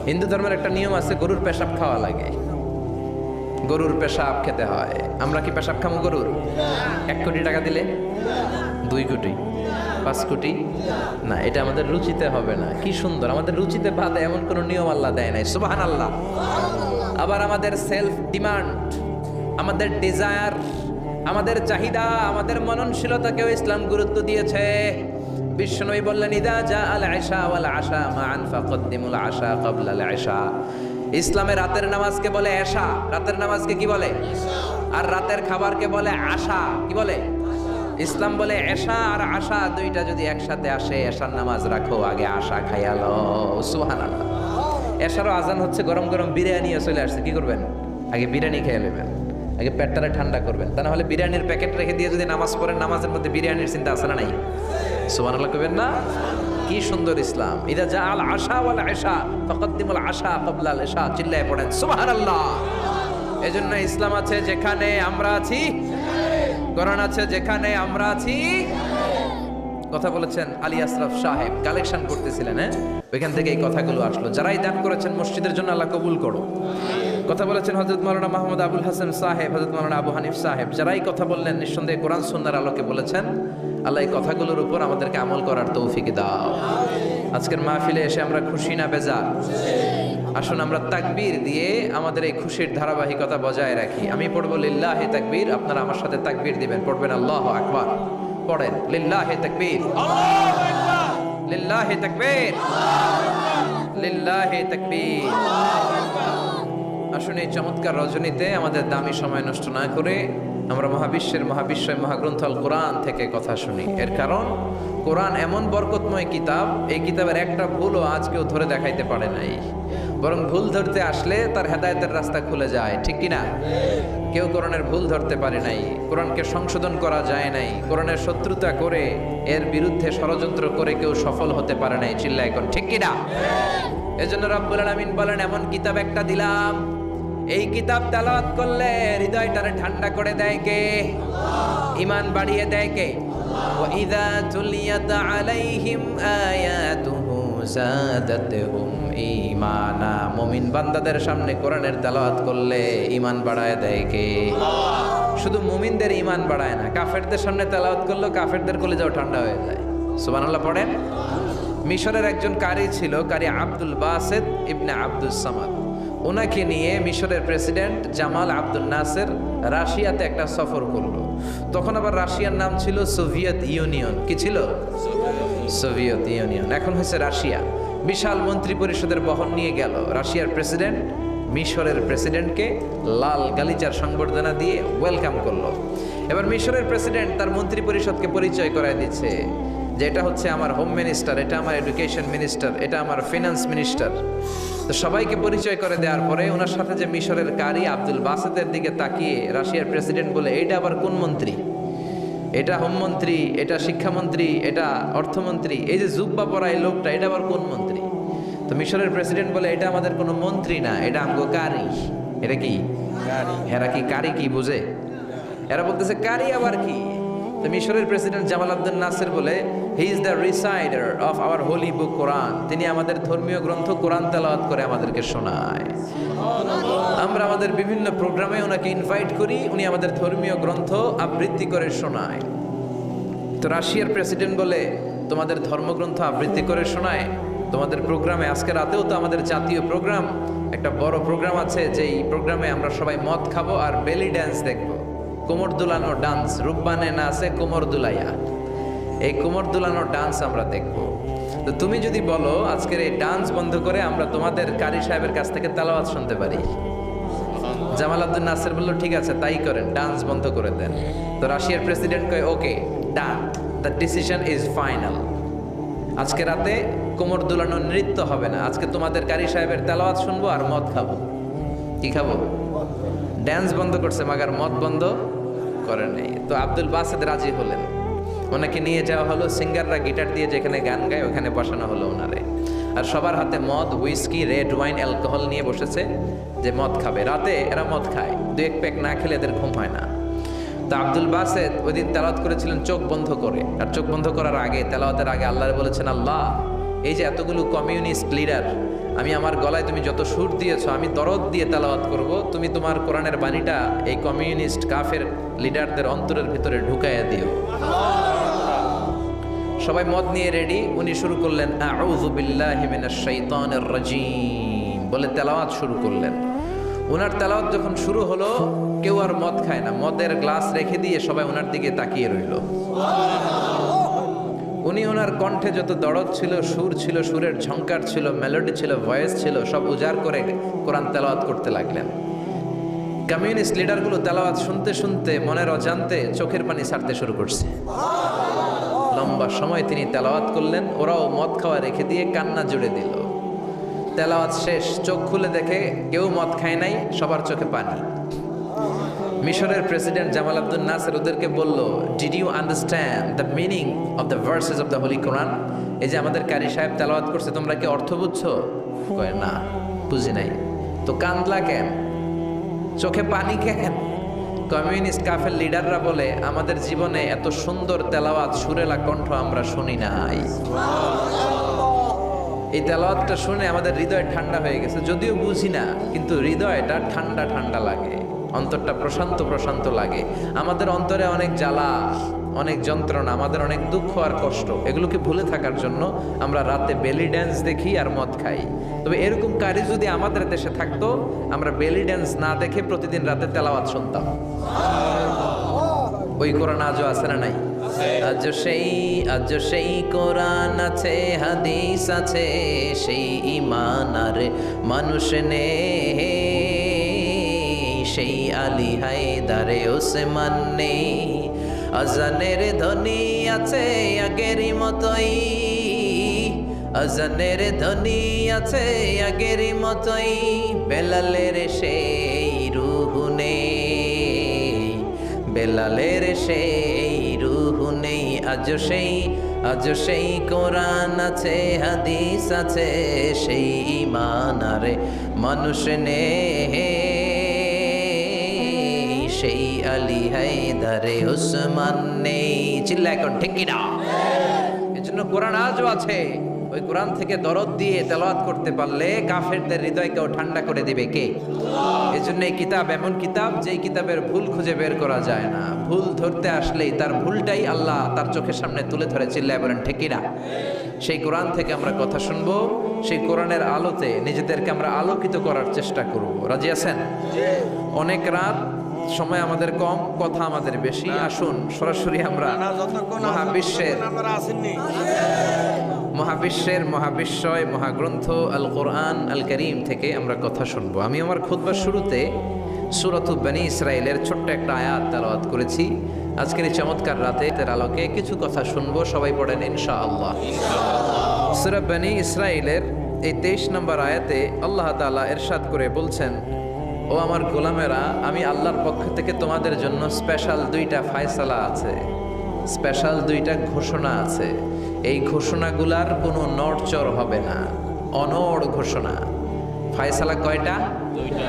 হিন্দু ধর্মের একটা নিয়ম আছে, গরুর পেশাব খাওয়া লাগে, গরুর পেশাব খেতে হয়। আমরা কি পেশাব খামো গরুর? 1 কোটি টাকা দিলে? 2 কোটি? 5 কোটি? না, এটা আমাদের রুচিতে হবে না। কি সুন্দর, আমাদের রুচিতে বাদে এমন কোন নিয়ম আল্লাহ দেয় নাই। সুবহানাল্লাহ। আবার আমাদের সেলফ ডিমান্ড, আমাদের ডিজায়ার, আমাদের চাহিদা, আমাদের মননশীলতাকেও ইসলাম গুরুত্ব দিয়েছে। বিশ্বনবী বললেন, ইদা জা আল ইশা ওয়াল আশা মান ফাকদ্দিমুল আশা ক্বাবলা আল ইশা। ইসলামে রাতের নামাজকে বলে এশা, রাতের নামাজকে কি বলে? আর রাতের খাবারকে বলে আশা, কি বলে? ইসলাম বলে এশা আর আশা 2টা যদি একসাথে আসে, এশার নামাজ রাখো, আগে আশা খাইয়া লও। সুবহানাল্লাহ। এশারও আজান হচ্ছে, গরম গরম বিরিয়ানিও চলে আসছে, কি করবেন? আগে বিরিয়ানি খেয়ে নেবেন, আগে পেটটারে ঠান্ডা করবেন। তা না হলে বিরিয়ানির প্যাকেট রেখে দিয়ে যদি নামাজ পড়েন, নামাজের মধ্যে বিরিয়ানির চিন্তা আছে না নাই? সুবহানাল্লাহ কইবেন না? কি সুন্দর ইসলাম। ইদা জা আল আশা ওয়াল ইশা ফাকদ্দিমুল আশা ক্বাবলা আল ইশা। চিল্লায়ে পড়েন সুবহানাল্লাহ। এজন্য ইসলাম আছে যেখানে আমরা আছি, কোরআন আছে যেখানে আমরা আছি। কথা বলেছেন আলী আশরাফ সাহেব, কালেকশন করতেছিলেন, ওইখান থেকে এই কথাগুলো আসলো। যারাই দান করেছেন মসজিদের জন্য আল্লাহ কবুল করো। কথা বলেছেন হযরত মাওলানা মাহমুদ আবুল হাসান সাহেব, হযরত মাওলানা আবু হানিফ সাহেব, যারাই কথা বললেন নিঃসন্দেহে কোরআন সুন্নাহর আলোকে বলেছেন। আল্লাহ এই কথাগুলোর উপর আমাদেরকে আমল করার তৌফিক দাও। আজকের মাহফিলে এসে আমরা খুশি না বেজার? আসুন আমরা তাকবীর দিয়ে আমাদের এই খুশির ধারাবাহিকতা বজায় রাখি। আমি পড়বো লিল্লাহে তাকবীর, আপনারা আমার সাথে তাকবীর দিবেন। পড়বেন আল্লাহু আকবার। পড়েন লিল্লাহে তাকবীর, লিল্লাহে তাকবীর, লিল্লাহে তাকবীর। আসুন এই চমৎকার রজনীতে আমাদের দামি সময় নষ্ট না করে আমরা মহাবিশ্বয় মহাগ্রন্থ আল কোরআন থেকে কথা শুনি। এর কারণ কোরআন এমন বরকতময় কিতাব, এই কিতাবের একটা ভুলও আজ কেউ ধরে দেখাইতে পারে নাই, বরং ভুল ধরতে আসলে তার হেদায়েতের রাস্তা খুলে যায়, ঠিক কিনা? কেউ কোরআনের ভুল ধরতে পারে নাই, কোরআনকে সংশোধন করা যায় নাই, কোরআনের শত্রুতা করে এর বিরুদ্ধে ষড়যন্ত্র করে কেউ সফল হতে পারে নাই। চিল্লায় এখন ঠিক কিনা? এজন্য রব্বুল আলামিন বলেন এমন কিতাব একটা দিলাম, এই কিতাব তেলাওয়াত করলে হৃদয়টারে ঠান্ডা করে দেয় কে? ঈমান বাড়িয়ে দেয় কে? ওয়া ইযা তুলিয়াত আলাইহিম আয়াতুহু যাদাতুহুম ঈমানা। মুমিন বান্দাদের সামনে কোরআনের তেলাওয়াত করলে ঈমান বাড়ায় দেয় কে? শুধু মুমিনদের ঈমান বাড়ায় না, কাফেরদের সামনে তেলাওয়াত করলেও কাফেরদের কলিজাও ঠান্ডা হয়ে যায়। সুবহানাল্লাহ পড়েন। মিশরের একজন কারি ছিল, কারি আব্দুল বাসেত ইবনে আব্দুস সামাদ। ওনাকে নিয়ে মিশরের প্রেসিডেন্ট জামাল আব্দুল নাসের রাশিয়াতে একটা সফর করলো। তখন আবার রাশিয়ার নাম ছিল সোভিয়েত ইউনিয়ন। কি ছিল? সোভিয়েত ইউনিয়ন, এখন হয়েছে রাশিয়া। বিশাল মন্ত্রী পরিষদের বহন নিয়ে গেল। রাশিয়ার প্রেসিডেন্ট মিশরের প্রেসিডেন্টকে লাল গালিচার সংবর্ধনা দিয়ে ওয়েলকাম করলো। এবার মিশরের প্রেসিডেন্ট তার মন্ত্রী পরিষদকে পরিচয় করায় দিচ্ছে যে এটা হচ্ছে আমার হোম মিনিস্টার, এটা আমার এডুকেশন মিনিস্টার, এটা আমার ফিনান্স মিনিস্টার। তো সবাইকে পরিচয় করে দেওয়ার পরে ওনার সাথে যে মিশরের কারি আব্দুল বাসেতের দিকে তাকিয়ে রাশিয়ার প্রেসিডেন্ট বলে, এইটা আবার কোন মন্ত্রী? এটা হোমমন্ত্রী, এটা শিক্ষামন্ত্রী, এটা অর্থমন্ত্রী, এই যে জুব্বা পরা এই লোকটা, এটা আবার কোন মন্ত্রী? তো মিশরের প্রেসিডেন্ট বলে, এটা আমাদের কোনো মন্ত্রী না, এটা আমগো কারি। এটা কি? এরা কি কারি কি বুঝে? এরা বলতেছে কারি আবার কি? তো মিশরের প্রেসিডেন্ট জামাল আব্দুল নাসের বলে, he is the reciter of our holy book Quran. তিনি আমাদের ধর্মীয় গ্রন্থ কোরআন তেলাওয়াত করে আমাদেরকে শোনায়। আমরা আমাদের বিভিন্ন প্রোগ্রামে ওনাকে ইনভাইট করি, উনি আমাদের ধর্মীয় গ্রন্থ আবৃত্তি করে শোনায়। তো রাশিয়ার প্রেসিডেন্ট বলে, তোমাদের ধর্মগ্রন্থ আবৃত্তি করে শোনায় তোমাদের প্রোগ্রামে? আজকে রাতেও তো আমাদের জাতীয় প্রোগ্রাম, একটা বড় প্রোগ্রাম আছে, যেই প্রোগ্রামে আমরা সবাই মদ খাবো আর বেলি ড্যান্স দেখবো, কোমর দুলানো ডান্স, রূপবানে না আছে কোমর দুলাইয়া, এই কোমর দুলানো ডান্স আমরা দেখব। তো তুমি যদি বলো আজকের এই ডান্স বন্ধ করে আমরা তোমাদের কারি সাহেবের কাছ থেকে তেলাওয়াত শুনতে পারি, জামাল আব্দুল নাসের বলল ঠিক আছে তাই করেন, ডান্স বন্ধ করে দেন। তো রাশিয়ার প্রেসিডেন্ট কয় ওকে ডান, দ্য ডিসিশন ইজ ফাইনাল। আজকে রাতে কোমর দুলানো নৃত্য হবে না, আজকে তোমাদের কারি সাহেবের তেলাওয়াত শুনবো আর মদ খাবো। কি খাবো? ড্যান্স বন্ধ করছে, মাগার মদ বন্ধ করে নেই। তো আব্দুল বাসেদ রাজি হলেন, ওনাকে নিয়ে যাওয়া হলো, সিঙ্গাররা গিটার দিয়ে যেখানে গান গায় ওখানে বসানো হলো ওনারে। আর সবার হাতে মদ, হুইস্কি, রেড ওয়াইন, অ্যালকোহল নিয়ে বসেছে যে মদ খাবে। রাতে এরা মদ খায়, দু এক প্যাক না খেলে এদের ঘুম হয় না। তো আব্দুল বাসেদ ওই দিন তেলাওয়াত করেছিলেন চোখ বন্ধ করে। আর চোখ বন্ধ করার আগে, তেলাওয়াতের আগে আল্লাহ বলেছেন, আল্লাহ এই যে এতগুলো কমিউনিস্ট লিডার, আমি আমার গলায় তুমি যত সুর দিয়েছো, আমি দরদ দিয়ে তেলাওয়াত করব, তুমি তোমার কোরআনের বাণীটা এই কমিউনিস্ট কাফের লিডারদের অন্তরের ভিতরে ঢুকাইয়া দিও। সবাই মদ নিয়ে রেডি, উনি শুরু করলেন আউযু বিল্লাহি মিনাশ শাইতানির রাজিম বলে তেলাওয়াত শুরু করলেন। ওনার তেলাওয়াত যখন শুরু হলো, কেউ আর মদ খায় না, মদের গ্লাস রেখে দিয়ে সবাই ওনার দিকে তাকিয়ে রইল। উনি ওনার কণ্ঠে যত দরদ ছিল, সুর ছিল, সুরের ঝংকার ছিল, মেলোডি ছিল, ভয়েস ছিল, সব উজাড় করে কোরআন তেলাওয়াত করতে লাগলেন। কমিউনিস্ট লিডারগুলো তেলাওয়াত শুনতে শুনতে মনের অজান্তে চোখের পানি ছাড়তে শুরু করছে। লম্বা সময় তিনি তেলাওয়াত করলেন, ওরাও মদ খাওয়া রেখে দিয়ে কান্না জুড়ে দিল। তেলাওয়াত শেষ, চোখ খুলে দেখে কেউ মদ খায় নাই, সবার চোখে পানি। মিশরের প্রেসিডেন্ট জামাল আব্দুল নাসের ওদেরকে বলল, did you understand the meaning of the verses of the holy Quran? এই যে আমাদের কারি সাহেব তেলাওয়াত করছে, তোমরা কি অর্থ বুঝছো? কয় না, বুঝি নাই। তো কান্দলা কেন? চোখে পানি কেন? কমিউনিস্ট কাফের লিডাররা বলে, আমাদের জীবনে এত সুন্দর তেলাওয়াত, সুরেলা কণ্ঠ আমরা শুনি নাই। এই তেলাওয়াতটা শুনে আমাদের হৃদয় ঠান্ডা হয়ে গেছে, যদিও বুঝি না, কিন্তু হৃদয়টা ঠান্ডা ঠান্ডা লাগে, অন্তরটা প্রশান্ত প্রশান্ত লাগে। আমাদের অন্তরে অনেক জ্বালা, অনেক যন্ত্রণা, আমাদের অনেক দুঃখ আর কষ্ট, এগুলোকে ভুলে থাকার জন্য আমরা রাতে বেলি ড্যান্স দেখি আর মদ খাই। তবে এরকম কারি যদি আমাদের দেশে থাকতো, আমরা বেলি ড্যান্স না দেখে প্রতিদিন রাতে তেলাওয়াত শুনতাম। ওই কোরআন আজও আছে না নাই? আজ সেই কোরআন আছে, হাদিস আছে, সেই ঈমান আর মানুষ নে, সেই আলী হায়দারে ওসমান নেই। আজানের ধ্বনি আছে আগেরই মতোই, আজানের ধ্বনি আছে আগেরই মতোই, বেলালের সেই রূহ নেই, বেলালের সেই রূহ নেই। আজ সেই কোরআন আছে, হাদিস আছে, সেই ঈমান আর মানুষ নেই, সেই আলী হায়দারে ওসমান নেই। চিল্লা এখন ঠিক কিনা? এজন্য কোরআন আজও আছে। ওই কোরআন থেকে দরদ দিয়ে তেলাওয়াত করতে পারলে কাফেরদের হৃদয়কেও ঠান্ডা করে দিবে কে? এজন্য এই কিতাব এমন কিতাব, যেই কিতাবের ভুল খুঁজে বের করা যায় না। ভুল ধরতে আসলেই তার ভুলটাই আল্লাহ তার চোখের সামনে তুলে ধরে। চিল্লায় বলেন ঠিক কিনা? সেই কোরআন থেকে আমরা কথা শুনবো, সেই কোরআনের আলোতে নিজেদেরকে আমরা আলোকিত করার চেষ্টা করব। রাজি আছেন? অনেক রাত, সময় আমাদের কম, কথা আমাদের বেশি। আসুন সরাসরি আমরা মহাবিশ্বের মহাবিশ্বয় মহাগ্রন্থ আল কোরআন আল করিম থেকে আমরা কথা শুনবো। আমি আমার খুতবার শুরুতে সূরাতুল বনী ইসরাইলের ছোট্ট একটা আয়াত তেলাওয়াত করেছি। আজকের এই চমৎকার রাতে এর আলোকে কিছু কথা শুনবো। সবাই পড়েন ইনশাআল্লাহ। সূরা বনী ইসরাইলের এই 23 নম্বর আয়াতে আল্লাহ তাআলা ইরশাদ করে বলছেন, ও আমার গোলামেরা, আমি আল্লাহর পক্ষ থেকে তোমাদের জন্য স্পেশাল 2টা ফায়সালা আছে, স্পেশাল 2টা ঘোষণা আছে। এই ঘোষণাগুলার কোনো নড়চড় হবে না, অনড় ঘোষণা। ফায়সালা কয়টা? 2টা।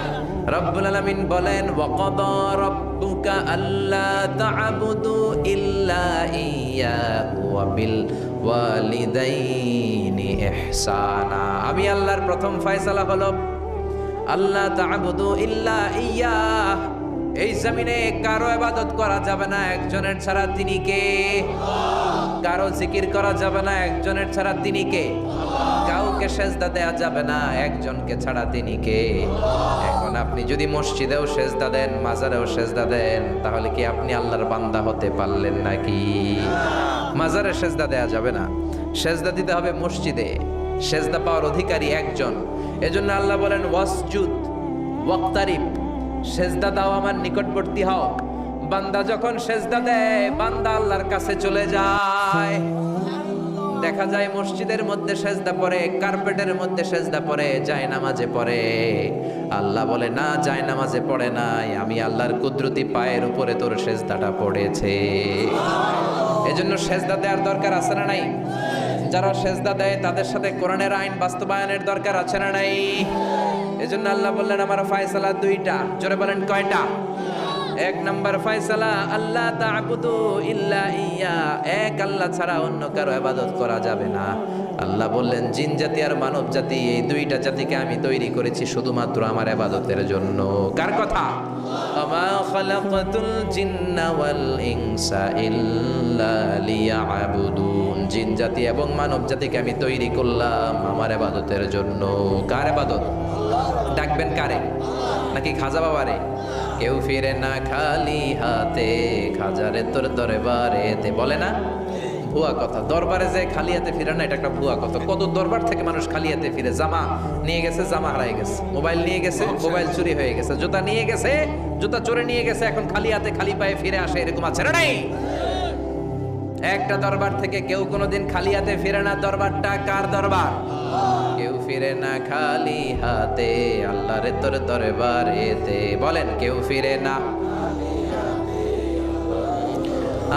রব্বুল আলামিন বলেন, ওয়াকাদা রাব্বুকা আল্লা তা'বুদু ইল্লা ইয়্যাহু ওয়া বিল ওয়ালিদাইনি ইহসানা। আমি আল্লাহর প্রথম ফায়সালা হলো আল্লাহ তা'বুদু ইল্লা ইয়্যাহ। এই জমিনে কারো ইবাদত করা যাবে না একজনের ছাড়া, তিনি কে? কারো জিকির করা যাবে না একজনের ছাড়া, তিনি কে? কাউকে সেজদা দেয়া যাবে না একজনকে ছাড়া, তিনি কে? এখন আপনি যদি মসজিদেও সেজদা দেন, মাজারেও সেজদা দেন, তাহলে কি আপনি আল্লাহর বান্দা হতে পারলেন নাকি? মাজারে সেজদা দেয়া যাবে না, সেজদা দিতে হবে মসজিদে। সেজদা পাওয়ার অধিকারী একজন। এজন্য আল্লাহ বলেন, ওয়াসজুদ ওয়াক্তারিব, সেজদা দাও, আমার নিকটবর্তী হও। বান্দা যখন সেজদা দেয়, বান্দা আল্লাহর কাছে চলে যায়। দেখা যায় মসজিদের মধ্যে সেজদা পড়ে, কার্পেটের মধ্যে সেজদা পড়ে, যায় নামাজে পড়ে। আল্লাহ বলে না, যায় নামাজে পড়ে নাই, আমি আল্লাহর কুদরতি পায়ের উপরে তোর সেজদাটা পড়েছে। এজন্য সেজদা দেওয়ার দরকার আছে না নাই? যারা সেজদা দেয় তাদের সাথে কোরআনের আইন বাস্তবায়নের দরকার আছে না নাই? এজন্য আল্লাহ বললেন, আমার ফায়সালা 2টা। জোরে বলেন কয়টা? 1 নম্বর ফায়সালা, আল্লাহ তা'বুদু ইল্লা ইয়্যা, এক আল্লাহ ছাড়া অন্য কারো ইবাদত করা যাবে না। আল্লাহ বললেন, জিন জাতি আর মানব জাতি, এই 2টা জাতিকে আমি তৈরি করেছি শুধুমাত্র আমার ইবাদতের জন্য। কার কথা? আমা খালাকাতুল জিন্না ওয়াল ইনসা ইল্লা লিয়া'বুদুন। জিন জাতি এবং মানব জাতিকে আমি তৈরি করলাম আমার ইবাদতের জন্য। কার ইবাদত? ডাকবেন কারে? নাকি খাজা বাবারে? কেউ ফিরে না খালি হাতে, খাজারে তোর দরবারেতে, বলে না? ভুয়া কথা। দরবারে যে খালি হাতে ফিরে না, এটা একটা ভুয়া কথা। কত দরবার থেকে মানুষ খালি হাতে ফিরে। জামা নিয়ে গেছে, জামা হারাই গেছে। মোবাইল নিয়ে গেছে, মোবাইল চুরি হয়ে গেছে। জুতা নিয়ে গেছে, জুতা চোরে নিয়ে গেছে। এখন খালি হাতে খালি পায়ে ফিরে আসে, এরকম আছে না নাই? একটা দরবার থেকে কেউ কোনোদিন খালি হাতে ফিরে না। দরবারটা কার দরবার? কেউ ফিরে না খালি হাতে, আল্লাহরে তোর দরবারেতে। বলেন, কেউ ফিরে না।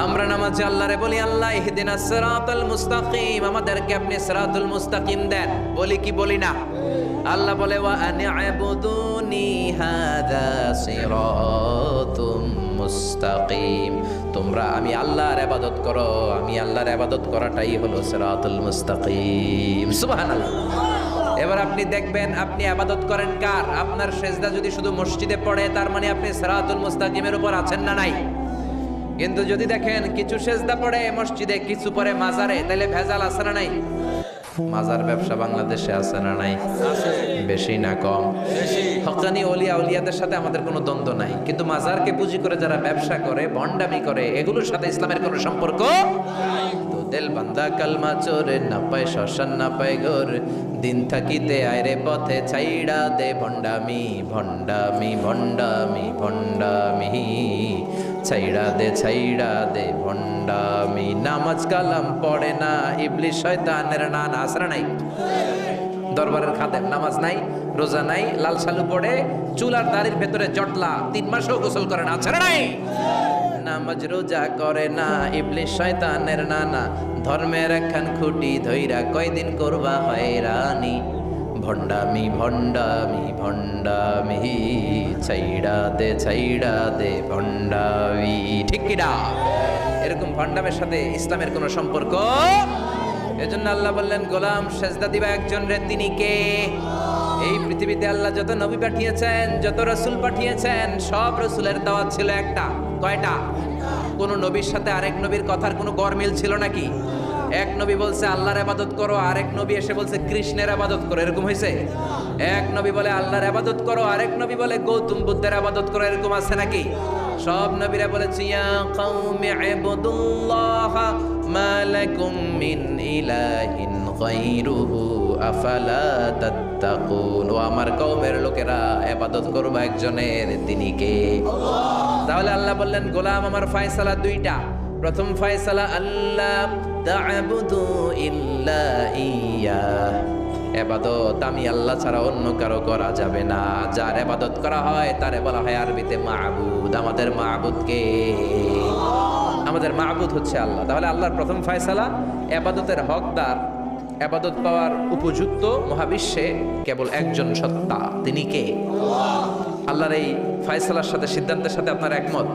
আমরা নামাজে আল্লাহরে বলি, আল্লাহ ইহদিনাস সিরাতাল মুস্তাকিম, আমাদেরকে আপনি সিরাতুল মুস্তাকিম দেন। বলি কি বলি না? আল্লাহ বলে, ওয়া আনি'বুদুনি হাযা সিরাতুম মুস্তাকিম, তোমরা আমি আল্লাহর ইবাদত করো। আমি আল্লাহর ইবাদত করাটাই হলো সিরাতুল মুস্তাকিম। সুবহানাল্লাহ। এবার আপনি দেখবেন, আপনি ইবাদত করেন কার? আপনার সেজদা যদি শুধু মসজিদে পড়ে, তার মানে আপনি সিরাতুল মুস্তাকিমের উপর আছেন না নাই? কিন্তু যদি দেখেন কিছু সেজদা পড়ে মসজিদে, কিছু পড়ে মাজারে, তাহলে ভেজাল আছে না নাই? মাজার ব্যবসা বাংলাদেশে আছে না নাই? আছে বেশি না কম? বেশি। হকানি ওলিয়া উলিয়াদের সাথে আমাদের কোনো দ্বন্দ্ব নাই, কিন্তু মাজারকে পুঁজি করে যারা ব্যবসা করে, ভণ্ডামি করে, এগুলোর সাথে ইসলামের কোনো সম্পর্ক তো দিল বান্দা কালমা চোরে, না পায় শ্মশান না পায় ঘর, দিন থাকিতে আয়রে পথে ছাইড়া দে ভণ্ডামি ভণ্ডামি ভণ্ডামি ভণ্ডামি, ছাইড়া দে ভণ্ডামি। নামাজ কালাম পড়ে না, ইবলিশ শয়তানের নানা, আসরা নাই? দরবারের খাদেম, নামাজ নাই, রোজা নাই, লাল সালু পড়ে, চুলার দাড়ির ভেতরে জটলা, 3 মাসও গোসল করে না, আছে না নাই? নামাজ রোজা করে না, ইবলিশ শয়তানের নানা, ধর্মের একখান খুঁটি ধইরা কয়দিন করবা হয়রানি, ভণ্ডামি ভণ্ডামি ভণ্ডামি, ছাইড়া দে ভণ্ডামি। ঠিক কিনা? এরকম ভণ্ডামের সাথে ইসলামের কোনো সম্পর্ক। এজন্য আল্লাহ বললেন, গোলাম সেজদা দিবা একজন রে, তিনি কে? এই পৃথিবীতে আল্লাহ যত নবী পাঠিয়েছেন, যত রাসূল পাঠিয়েছেন, সব রাসূলের দাওয়াত ছিল একটা। কয়টা? কোন নবীর সাথে আরেক নবীর কথার কোনো গরমিল ছিল নাকি? এক নবী বলছে আল্লাহর ইবাদত করো, আরেক নবী এসে বলছে কৃষ্ণের ইবাদত করো, এরকম হয়েছে? এক নবী বলে আল্লাহর ইবাদত করো, আরেক নবী বলে গৌতম বুদ্ধের ইবাদত করো, এরকম আছে নাকি? সব নবীরা বলেছে ইয়া কওমি ইবুদুল্লাহ মা লাকুম মিন ইলাহিন গায়রুহু আফালা তাত্তাকুন। ও আমার কওমের লোকেরা, ইবাদত করবা একজনের, তিনি কে? তাহলে আল্লাহ বললেন, গোলাম আমার ফয়সালা দুইটা। প্রথম ফয়সালা, আল্লাহ তা'বুদু ইল্লা ইয়া, ইবাদত আমি আল্লাহ ছাড়া অন্য কারো করা যাবে না। যার ইবাদত করা হয় তারে বলা হয় আরবিতে মাবুদ। আমাদের মাবুদ কে? আমাদের মাবুদ হচ্ছে আল্লাহ। তাহলে আল্লাহর প্রথম ফয়সালা, ইবাদতের হকদার, ইবাদত পাওয়ার উপযুক্ত মহাবিশ্বে কেবল একজন সত্তা, তিনি কে? আল্লাহর এই ফয়সালার সাথে, সিদ্ধান্তের সাথে আপনার একমত?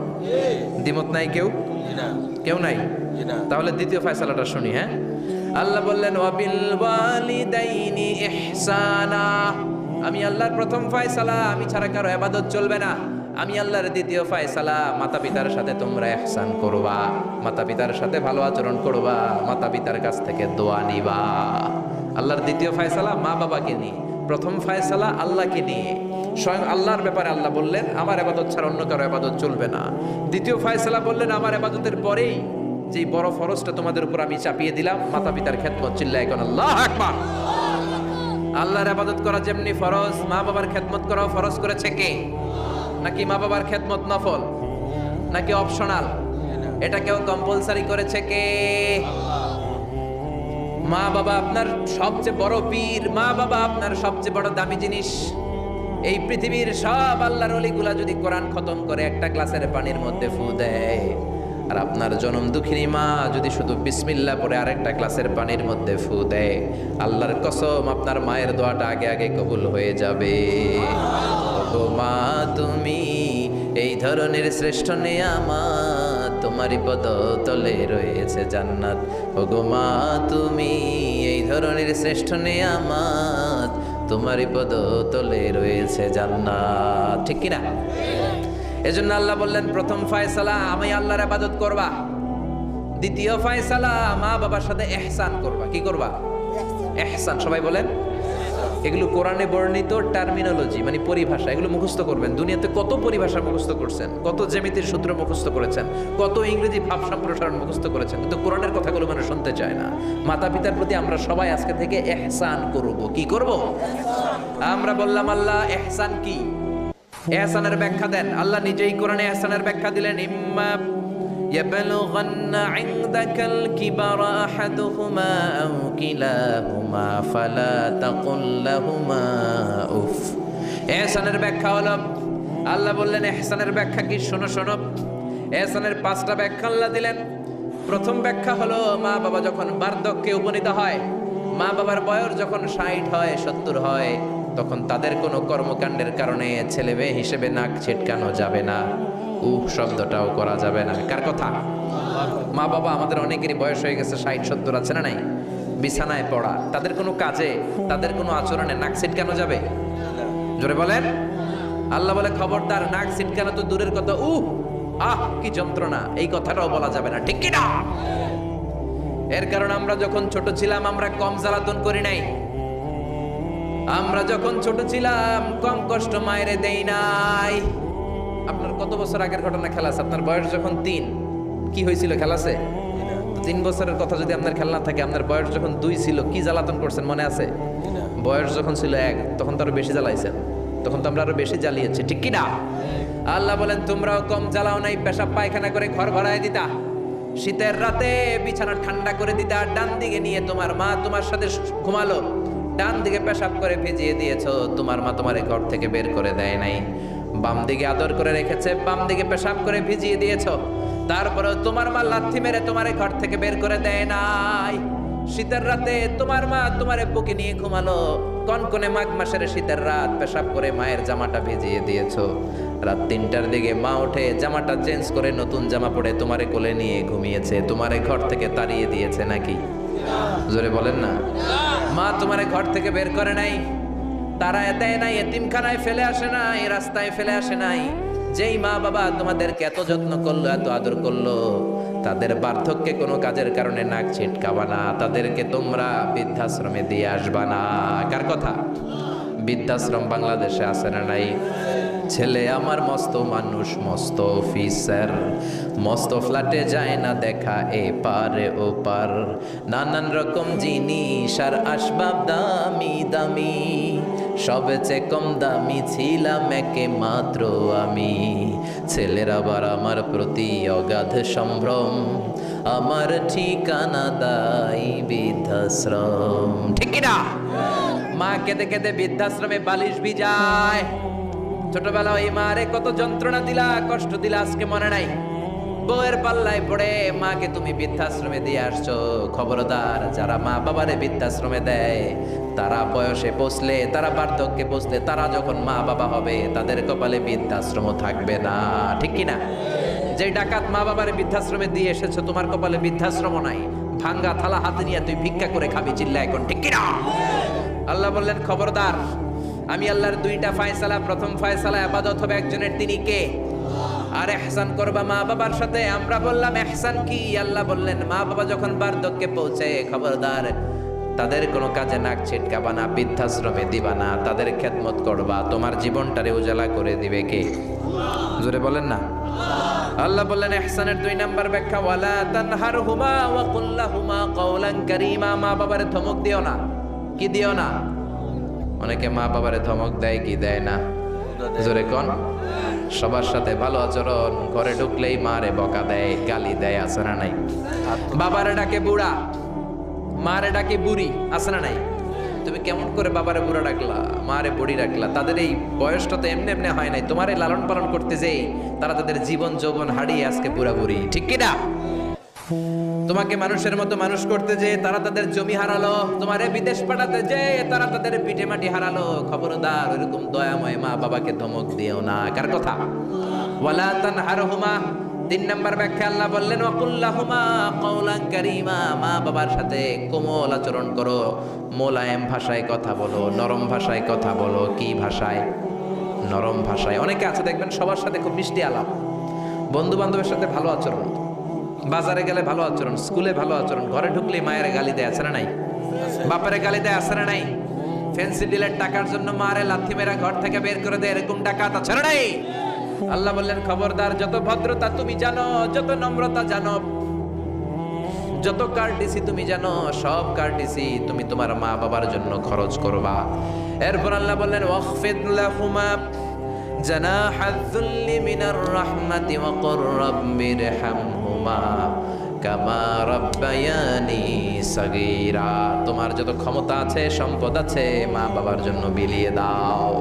দ্বিমত নাই কেউ? কেউ নাই? তাহলে দ্বিতীয় ফয়সালাটা শুনি। হ্যাঁ, আল্লাহ বললেন ওয়াবিল ওয়ালিদাইনি ইহসানা। আমি আল্লাহর প্রথম ফয়সালা, আমি ছাড়া কারো ইবাদত চলবে না। আমি আল্লাহর দ্বিতীয় ফয়সালা, মাতা পিতার সাথে তোমরা ইহসান করবা, মাতা পিতার সাথে ভালো আচরণ করবা, মাতা পিতার কাছ থেকে দোয়া নিবা। আল্লাহর দ্বিতীয় ফয়সালা মা বাবাকে নিয়ে, প্রথম ফয়সালা আল্লাহকে নিয়ে। স্বয়ং আল্লাহর ব্যাপারে আল্লাহ বললেন আমার ইবাদত ছাড়া অন্য কারো ইবাদত চলবে না। দ্বিতীয় ফয়সালা বললেন আমার ইবাদতের পরেই যে বড় ফরজটা তোমাদের উপর আমি চাপিয়ে দিলাম, মাতা পিতার খেদমত। চিল্লায় এখন আল্লাহু আকবার। আল্লাহর ইবাদত করা যেমনি ফরজ, মা বাবার খেদমত করাও ফরজ করেছে কে? নাকি মা বাবার খেদমত নফল, নাকি অপশনাল? এটা কেউ কম্পালসারি করেছে কে? মা বাবা আপনার সবচেয়ে বড় পীর, মা বাবা আপনার সবচেয়ে বড় দামি জিনিস। এই পৃথিবীর সব আল্লাহর ওলিগুলা যদি কোরআন খতম করে একটা গ্লাসের পানির মধ্যে ফু দেয়, আর আপনার জনম দুঃখিনী মা যদি শুধু বিসমিল্লাহ পরে আরেকটা গ্লাসের পানির মধ্যে ফু দেয়, আল্লাহর কসম আপনার মায়ের দোয়াটা আগে আগে কবুল হয়ে যাবে। ওগো মা তুমি এই ধরনের শ্রেষ্ঠ নিয়ামত, তোমারই পদতলে রয়েছে জান্নাত। ওগো মা তুমি এই ধরনের শ্রেষ্ঠ নিয়ামত, তোমারই পদতলে রয়েছে জান্নাত। ঠিক কিনা? এজন্য আল্লাহ বললেন প্রথম ফয়সালা আমি আল্লাহর ইবাদত করবা, দ্বিতীয় ফয়সালা মা বাবার সাথে ইহসান করবা। কি করবা? ইহসান। সবাই বলেন। এগুলো কোরআনে বর্ণিত টার্মিনোলজি, মানে পরিভাষা, এগুলো মুখস্থ করবেন। দুনিয়াতে কত পরিভাষা মুখস্থ করছেন, কত জ্যামিতির সূত্র মুখস্থ করেছেন, কত ইংরেজি ভাব সম্প্রসারণ মুখস্থ করেছেন, কিন্তু কোরআনের কথাগুলো মানুষ শুনতে চায় না। মাতা পিতার প্রতি আমরা সবাই আজকে থেকে ইহসান করব। কি করব? আমরা বললাম আল্লাহ ইহসান কি? ইহসানের ব্যাখ্যা দেন। আল্লাহ নিজেই কোরআনে ইহসানের ব্যাখ্যা দিলেন, ইম্মা ইয়াবলুগান্না ইনদাকাল কিবারা আহাদুহুমা আও কিলাহুমা ফালা তাকুল লাহুমা উফ। ইহসানের ব্যাখ্যা হলো, আল্লাহ বললেন ইহসানের ব্যাখ্যা কি? শোনো শোনো। ইহসানের 5টা ব্যাখ্যা আল্লাহ দিলেন। প্রথম ব্যাখ্যা হলো মা বাবা যখন বার্ধক্যে উপনীত হয়, মা বাবার বয়স যখন 60 হয় 70 হয়, তখন তাদের কোনো কর্মকাণ্ডের কারণে ছেলে মেয়ে হিসেবে নাক ছিটকানো যাবে না, উফ শব্দটাও করা যাবে না। কার কথা? মা বাবা আমাদের অনেকেরই বয়স হয়ে গেছে 60-70, আছে না নাই? বিছানায় পড়া, তাদের কোনো কাজে, তাদের কোনো আচরণে নাক ছিটকানো যাবে? জোরে বলেন। আল্লাহ বলে খবরদার, নাক ছিটকানো তো দূরের কথা, আহ কি যন্ত্রণা, এই কথাটাও বলা যাবে না, ঠিক কি না? এর কারণ আমরা যখন ছোট ছিলাম আমরা কম জ্বালাতন করি নাই। আমরা যখন ছোট ছিলাম কম কষ্ট মায়েরে দেই নাই। আপনার কত বছর আগের ঘটনা খেলা আছে? আপনার বয়স যখন 3, কি হয়েছিল খেলা আছে? 3 বছরের কথা যদি আপনার খেলা না থাকে, আপনার বয়স যখন 2 ছিল কি জ্বালাতন করছেন মনে আছে? বয়স যখন ছিল 1 তখন তো আরো বেশি জ্বালাইছেন, তখন তো আমরা আরো বেশি জ্বালিয়েছি, ঠিক কি না? আল্লাহ বলেন তোমরাও কম জ্বালাও নাই, পেশাব পায়খানা করে ঘর ভরায় দিতা, শীতের রাতে বিছানা ঠান্ডা করে দিতা, ডান দিকে নিয়ে তোমার মা তোমার সাথে ঘুমালো, ডান দিকে পেশাব করে ভিজিয়ে দিয়েছো, তোমার মা তোমার ঘর থেকে বের করে দেয় নাই, বাম দিকে আদর করে রেখেছে, বাম দিকে পেশাব করে ভিজিয়ে দিয়েছো, তারপরেও তোমার মা লাথি মেরে তোমার ঘর থেকে বের করে দেয় নাই। শীতের রাতে তোমার মা তোমারে বুকে নিয়ে ঘুমালো, কনকনে মাঘ মাসের শীতের রাত, পেশাব করে মায়ের জামাটা ভিজিয়ে দিয়েছো, রাত 3টার দিকে মা উঠে জামাটা চেঞ্জ করে নতুন জামা পরে তোমারে কোলে নিয়ে ঘুমিয়েছে, তোমারে ঘর থেকে তাড়িয়ে দিয়েছে নাকি? জোরে বলেন না। মা তোমারে ঘর থেকে বের করে নাই, তারা দেয় নাই, এতিমখানায় ফেলে আসে নাই, রাস্তায় ফেলে আসে নাই। যেই মা বাবা তোমাদেরকে এত যত্ন করলো, এত আদর করলো, তাদের বার্ধক্যে কোনো কাজের কারণে নাক ছিটকাবা না, তাদেরকে তোমরা বৃদ্ধাশ্রমে দিয়ে আসবা না। কার কথা? বৃদ্ধাশ্রম বাংলাদেশে আছে না নাই? ছেলে আমার মস্ত মানুষ, মস্ত অফিসার, মস্ত ফ্ল্যাটে যায় না দেখা এ পারে ও পার, নানান রকম জিনিস আর আসবাব দামি দামি, সবচেয়ে কম দামি ছিলাম একে মাত্র আমি। ছেলের আবার আমার প্রতি অগাধ সম্ভ্রম, আমার ঠিকানা দাই বৃদ্ধাশ্রম, ঠিক না? মা কেঁদে কেঁদে বৃদ্ধাশ্রমে বালিশ ভিজায়। ছোটবেলা ওই মারে কত যন্ত্রণা দিলা, কষ্ট দিলা, আজকে মনে নাই? বউয়ের পাল্লায় পড়ে মাকে তুমি বৃদ্ধাশ্রমে দিয়ে আসছো। খবরদার, যারা মা বাবারে বৃদ্ধাশ্রমে দেয় তারা বয়সে পৌঁছলে, তারা বার্ধক্যে পৌঁছলে, তারা যখন মা বাবা হবে তাদের কপালে বৃদ্ধাশ্রম থাকবে না, ঠিক কি না? যে ডাকাত মা বাবারে বৃদ্ধাশ্রমে দিয়ে এসেছো, তোমার কপালে বৃদ্ধাশ্রম নাই, ভাঙ্গা থালা হাতে নিয়ে তুই ভিক্ষা করে খাবি, চিল্লা এখন, ঠিক কি না? আল্লাহ বললেন খবরদার, আমি আল্লাহর 2টা ফয়সালা, প্রথম ফয়সালা ইবাদত হবে একজনের, তিনি কে? আর ইহসান করবা মা বাবার সাথে। আমরা বললাম ইহসান কি? আল্লাহ বললেন মা বাবা যখন বার্ধক্যে পৌঁছে, খবরদার তাদের কোনো কাজে নাক ছিটকাবা না, বৃদ্ধাশ্রমে দিবা না, তাদের খেদমত করবা, তোমার জীবনটারে উজালা করে দিবে কে? জোরে বলেন না। আল্লাহ বললেন ইহসানের 2 নাম্বার ব্যাখ্যা, ওয়ালা তানহারহুমা ওয়া কুল লাহুমা কাওলান কারীমা, মা বাবারে ধমক দিও না। কি দিও না? অনেকে মা বাবারে ধমক দেয়, কি দেয় না? জোরে কোন? সবার সাথে ভালো আচরণ, ঘরে ঢুকলেই মারে বকা দেয়, গালি দেয়, আছে না নাই? বাবারে ডাকে বুড়া, মারে ডাকে বুড়ি, আছে না নাই? তুমি কেমন করে বাবারে বুড়া ডাকলা, মারে বুড়ি ডাকলা? তাদের এই বয়সটা তো এমনি এমনি হয় নাই, তোমারে লালন পালন করতে যেই তারা তাদের জীবন যৌবন হারিয়ে আজকে বুড়া বুড়ি, ঠিক কি না? তোমাকে মানুষের মতো মানুষ করতে যে তারা তাদের জমি হারালো, তোমারে বিদেশ পাঠাতে যে তারা তাদের পিঠে মাটি হারালো। খবরদার, ওইরকম দয়াময় মা বাবাকে ধমক দিও না। কার কথা? ওয়ালা তানহারহুমা। 3 নাম্বার ব্যাখ্যা আল্লাহ বললেন ওয়া কুল লাহুমা কাওলান কারীমা, মা বাবার সাথে কোমল আচরণ করো, মোলায়েম ভাষায় কথা বলো, নরম ভাষায় কথা বলো। কি ভাষায়? নরম ভাষায়। অনেকে আছে দেখবেন সবার সাথে খুব মিষ্টি আলাপ, বন্ধু বান্ধবের সাথে ভালো আচরণ, বাজারে গেলে ভালো আচরণ, স্কুলে ভালো আচরণ, ঘরে ঢুকলে মায়ের গালি দেয়, আছে না নাই? বাপের গালি দেয়, আছে না নাই? ফেন্সি ডিলের টাকার জন্য মারে লাথি মেরা ঘর থেকে বের করে দেয়, এরকম ডাকাত আছে না নাই? আল্লাহ বললেন খবরদার, যত ভদ্রতা তুমি জানো, যত নম্রতা জানো, যত কার্ডিসি তুমি জানো, সব কার্ডিসি তুমি তোমার মা বাবার জন্য খরচ করবা। এরপর আল্লাহ বললেন ওয়াখফিদ লাহুমা জানাহায যুল্লি মিনার রাহমাতি ওয়া কুর রাব্বিরহামহুমা কামা রাব্বায়ানি সাগীরা। তোমার যত ক্ষমতা আছে, সম্পদ আছে, মা বাবার জন্য বিলিয়ে দাও।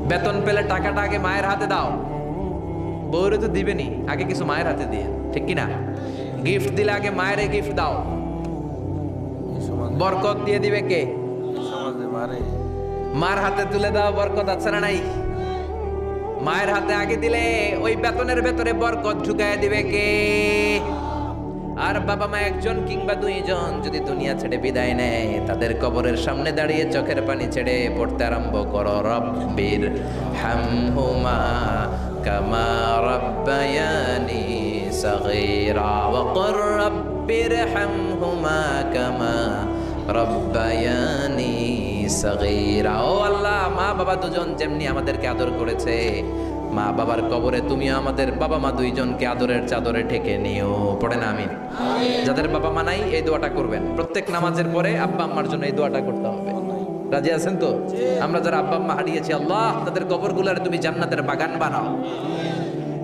বেতন পেলে টাকাটা আগে মায়ের হাতে দাও, বউরে তো দিবেনি, আগে কিছু মায়ের হাতে দিয়ে, ঠিক কি না? গিফট দিলে আগে মায়ের গিফট দাও, বরকত দিয়ে দিবে কে? মার হাতে তুলে দাও, বরকত আছে না নাই? মায়ের হাতে আগে দিলে ওই বেতনের ভেতরে বরকত ঢুকায় দিবে কে? আর বাবা মা একজন কিংবা 2 জন যদি দুনিয়া ছেড়ে বিদায় নেয়, তাদের কবরের সামনে দাঁড়িয়ে চোখের পানি ছেড়ে পড়তে আরম্ভ করো রব্বির হামহুমা কামা রাব্বায়ানি সাগীরা ওয়া কুর রাব্বিরহামহুমা কামা রাব্বায়ানি সাগীরা। ও আল্লাহ, মা বাবা দুজন যেমনি আমাদেরকে আদর করেছে, মা বাবার কবরে তুমিও আমাদের বাবা মা দুইজনকে আদরের চাদরে ঢেকে নিও। পড়েন আমিন। যাদের বাবা মা নাই এই দোয়াটা করবেন, প্রত্যেক নামাজের পরে আব্বা আম্মার জন্য এই দোয়াটা করতে হবে। রাজি আছেন তো? আমরা যারা আব্বা আম্মা হারিয়েছি, আল্লাহ তাদের কবরগুলোর তুমি জান্নাতের বাগান বানাও।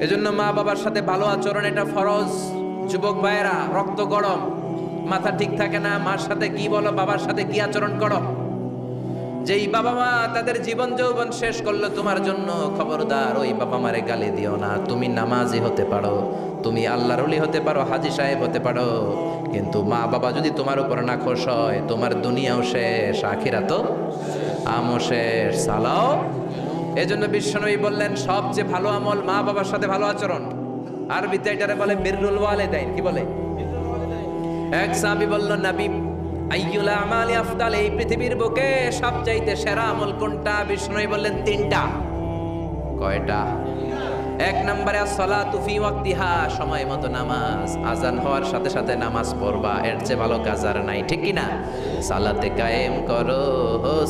এজন্য মা বাবার সাথে ভালো আচরণ এটা ফরজ। যুবক ভাইয়েরা, রক্ত গরম, মাথা ঠিক থাকে না, মার সাথে কি বলো, বাবার সাথে কি আচরণ করো। যেই বাবা মা তাদের জীবন যৌবন শেষ করলো তোমার জন্য, খবরদার ওই বাবা মারে গালি দিও না। তুমি নামাজি হতে পারো, তুমি আল্লাহর ওলি হতে পারো, হাজী সাহেব হতে পারো, কিন্তু মা বাবা যদি তোমার উপর না খুশ হয়, তোমার দুনিয়াও শেষ, আখিরাতও আমও শেষ। সালাও। এজন্য বিশ্বনবী বললেন সবচেয়ে ভালো আমল মা বাবার সাথে ভালো আচরণ। আরবিতে এটারে বলে বিররুল ওয়ালিদাইন। কি বলে? এক সাহাবী বলল, নবী আইয়ুল আমালি আফদাল, এই পৃথিবীর বুকে সবচাইতে সেরা আমল কোনটা? বিষ্ণুই বললেন তিনটা। কয়টা? এক নম্বরে আসসালাতু ফি ওয়াক্তিহা, সময় মতো নামাজ, আজান হওয়ার সাথে সাথে নামাজ পড়বা, এর চেয়ে ভালো কাজ আর নাই, ঠিক কি না? সালাতে কায়েম করো,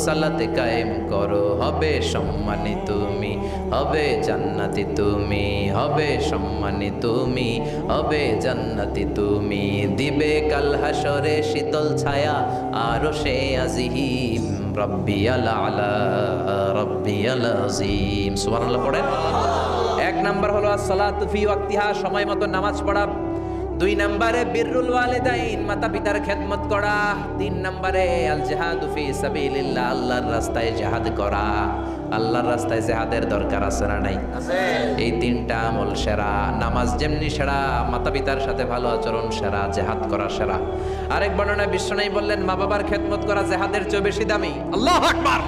সালাতে কায়েম করো, হবে সম্মানী তুমি, হবে জান্নাতি তুমি, হবে সম্মানী তুমি, হবে জান্নাতি তুমি, দিবে কাল হাসরে শীতল ছায়া আরশে আজিম, রব্বিয়াল আলা রব্বিয়াল আযীম। সুবহানাল্লাহ পড়েন। এক নাম্বার হলো আসসালাতু ফি ওয়াক্তিহা, সময় মতো নামাজ পড়া। দুই নম্বরে বিররুল ওয়ালিদাইন, মাতা পিতার খেদমত করা। তিন নম্বরে আল জিহাদু ফি সাবিলিল্লাহ, আল্লাহর রাস্তায় জিহাদ করা। আল্লাহর রাস্তায় জিহাদের দরকার আছে না নাই? আছে। এই তিনটা আমল সেরা। নামাজ যেমনি সেরা, মাতা পিতার সাথে ভালো আচরণ সেরা, জিহাদ করা সেরা। আরেক বর্ণনায় বিশ্বনবী বললেন মা বাবার খেদমত করা জিহাদের চেয়ে বেশি দামি। আল্লাহু আকবার।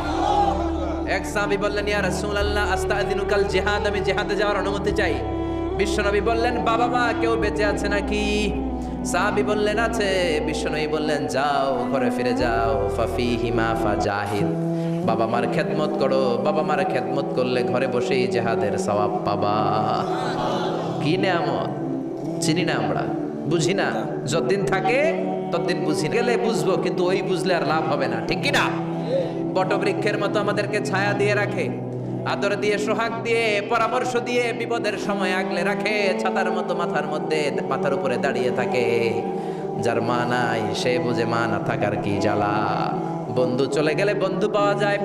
এক সাহাবী বললেন, ইয়া রাসূলুল্লাহ আস্তাযিনুকাল জিহাদ, আমি জিহাদে যাওয়ার অনুমতি চাই। বিশ্বনবী বললেন, বাবা মা কেউ বেঁচে আছে নাকি? সাহাবী বললেন, আছে। বিশ্বনবী বললেন, যাও ঘরে ফিরে যাও, ফাফিহিমা ফাজাহিদ, বাবা মার খেদমত করো। বাবা মার খেদমত করলে ঘরে বসেই জিহাদের সওয়াব পাবা। কি নেয়ামত! চিনি না আমরা, বুঝি না। যতদিন থাকে ততদিন বুঝি, গেলে বুঝবো, কিন্তু ওই বুঝলে আর লাভ হবে না, ঠিক কি না? বটবৃক্ষের মতো আমাদেরকে ছায়া দিয়ে রাখে, আদর দিয়ে, সোহাগ দিয়ে, পরামর্শ দিয়ে, বিপদের সময় আগলে রাখে। ছাতার মতো মাথার মধ্যে, মাথার উপরে দাঁড়িয়ে থাকে। যার মা নাই সে বুঝে মা না থাকার কি জ্বালা। বন্ধু চলে গেলে বন্ধু পাওয়া যায়,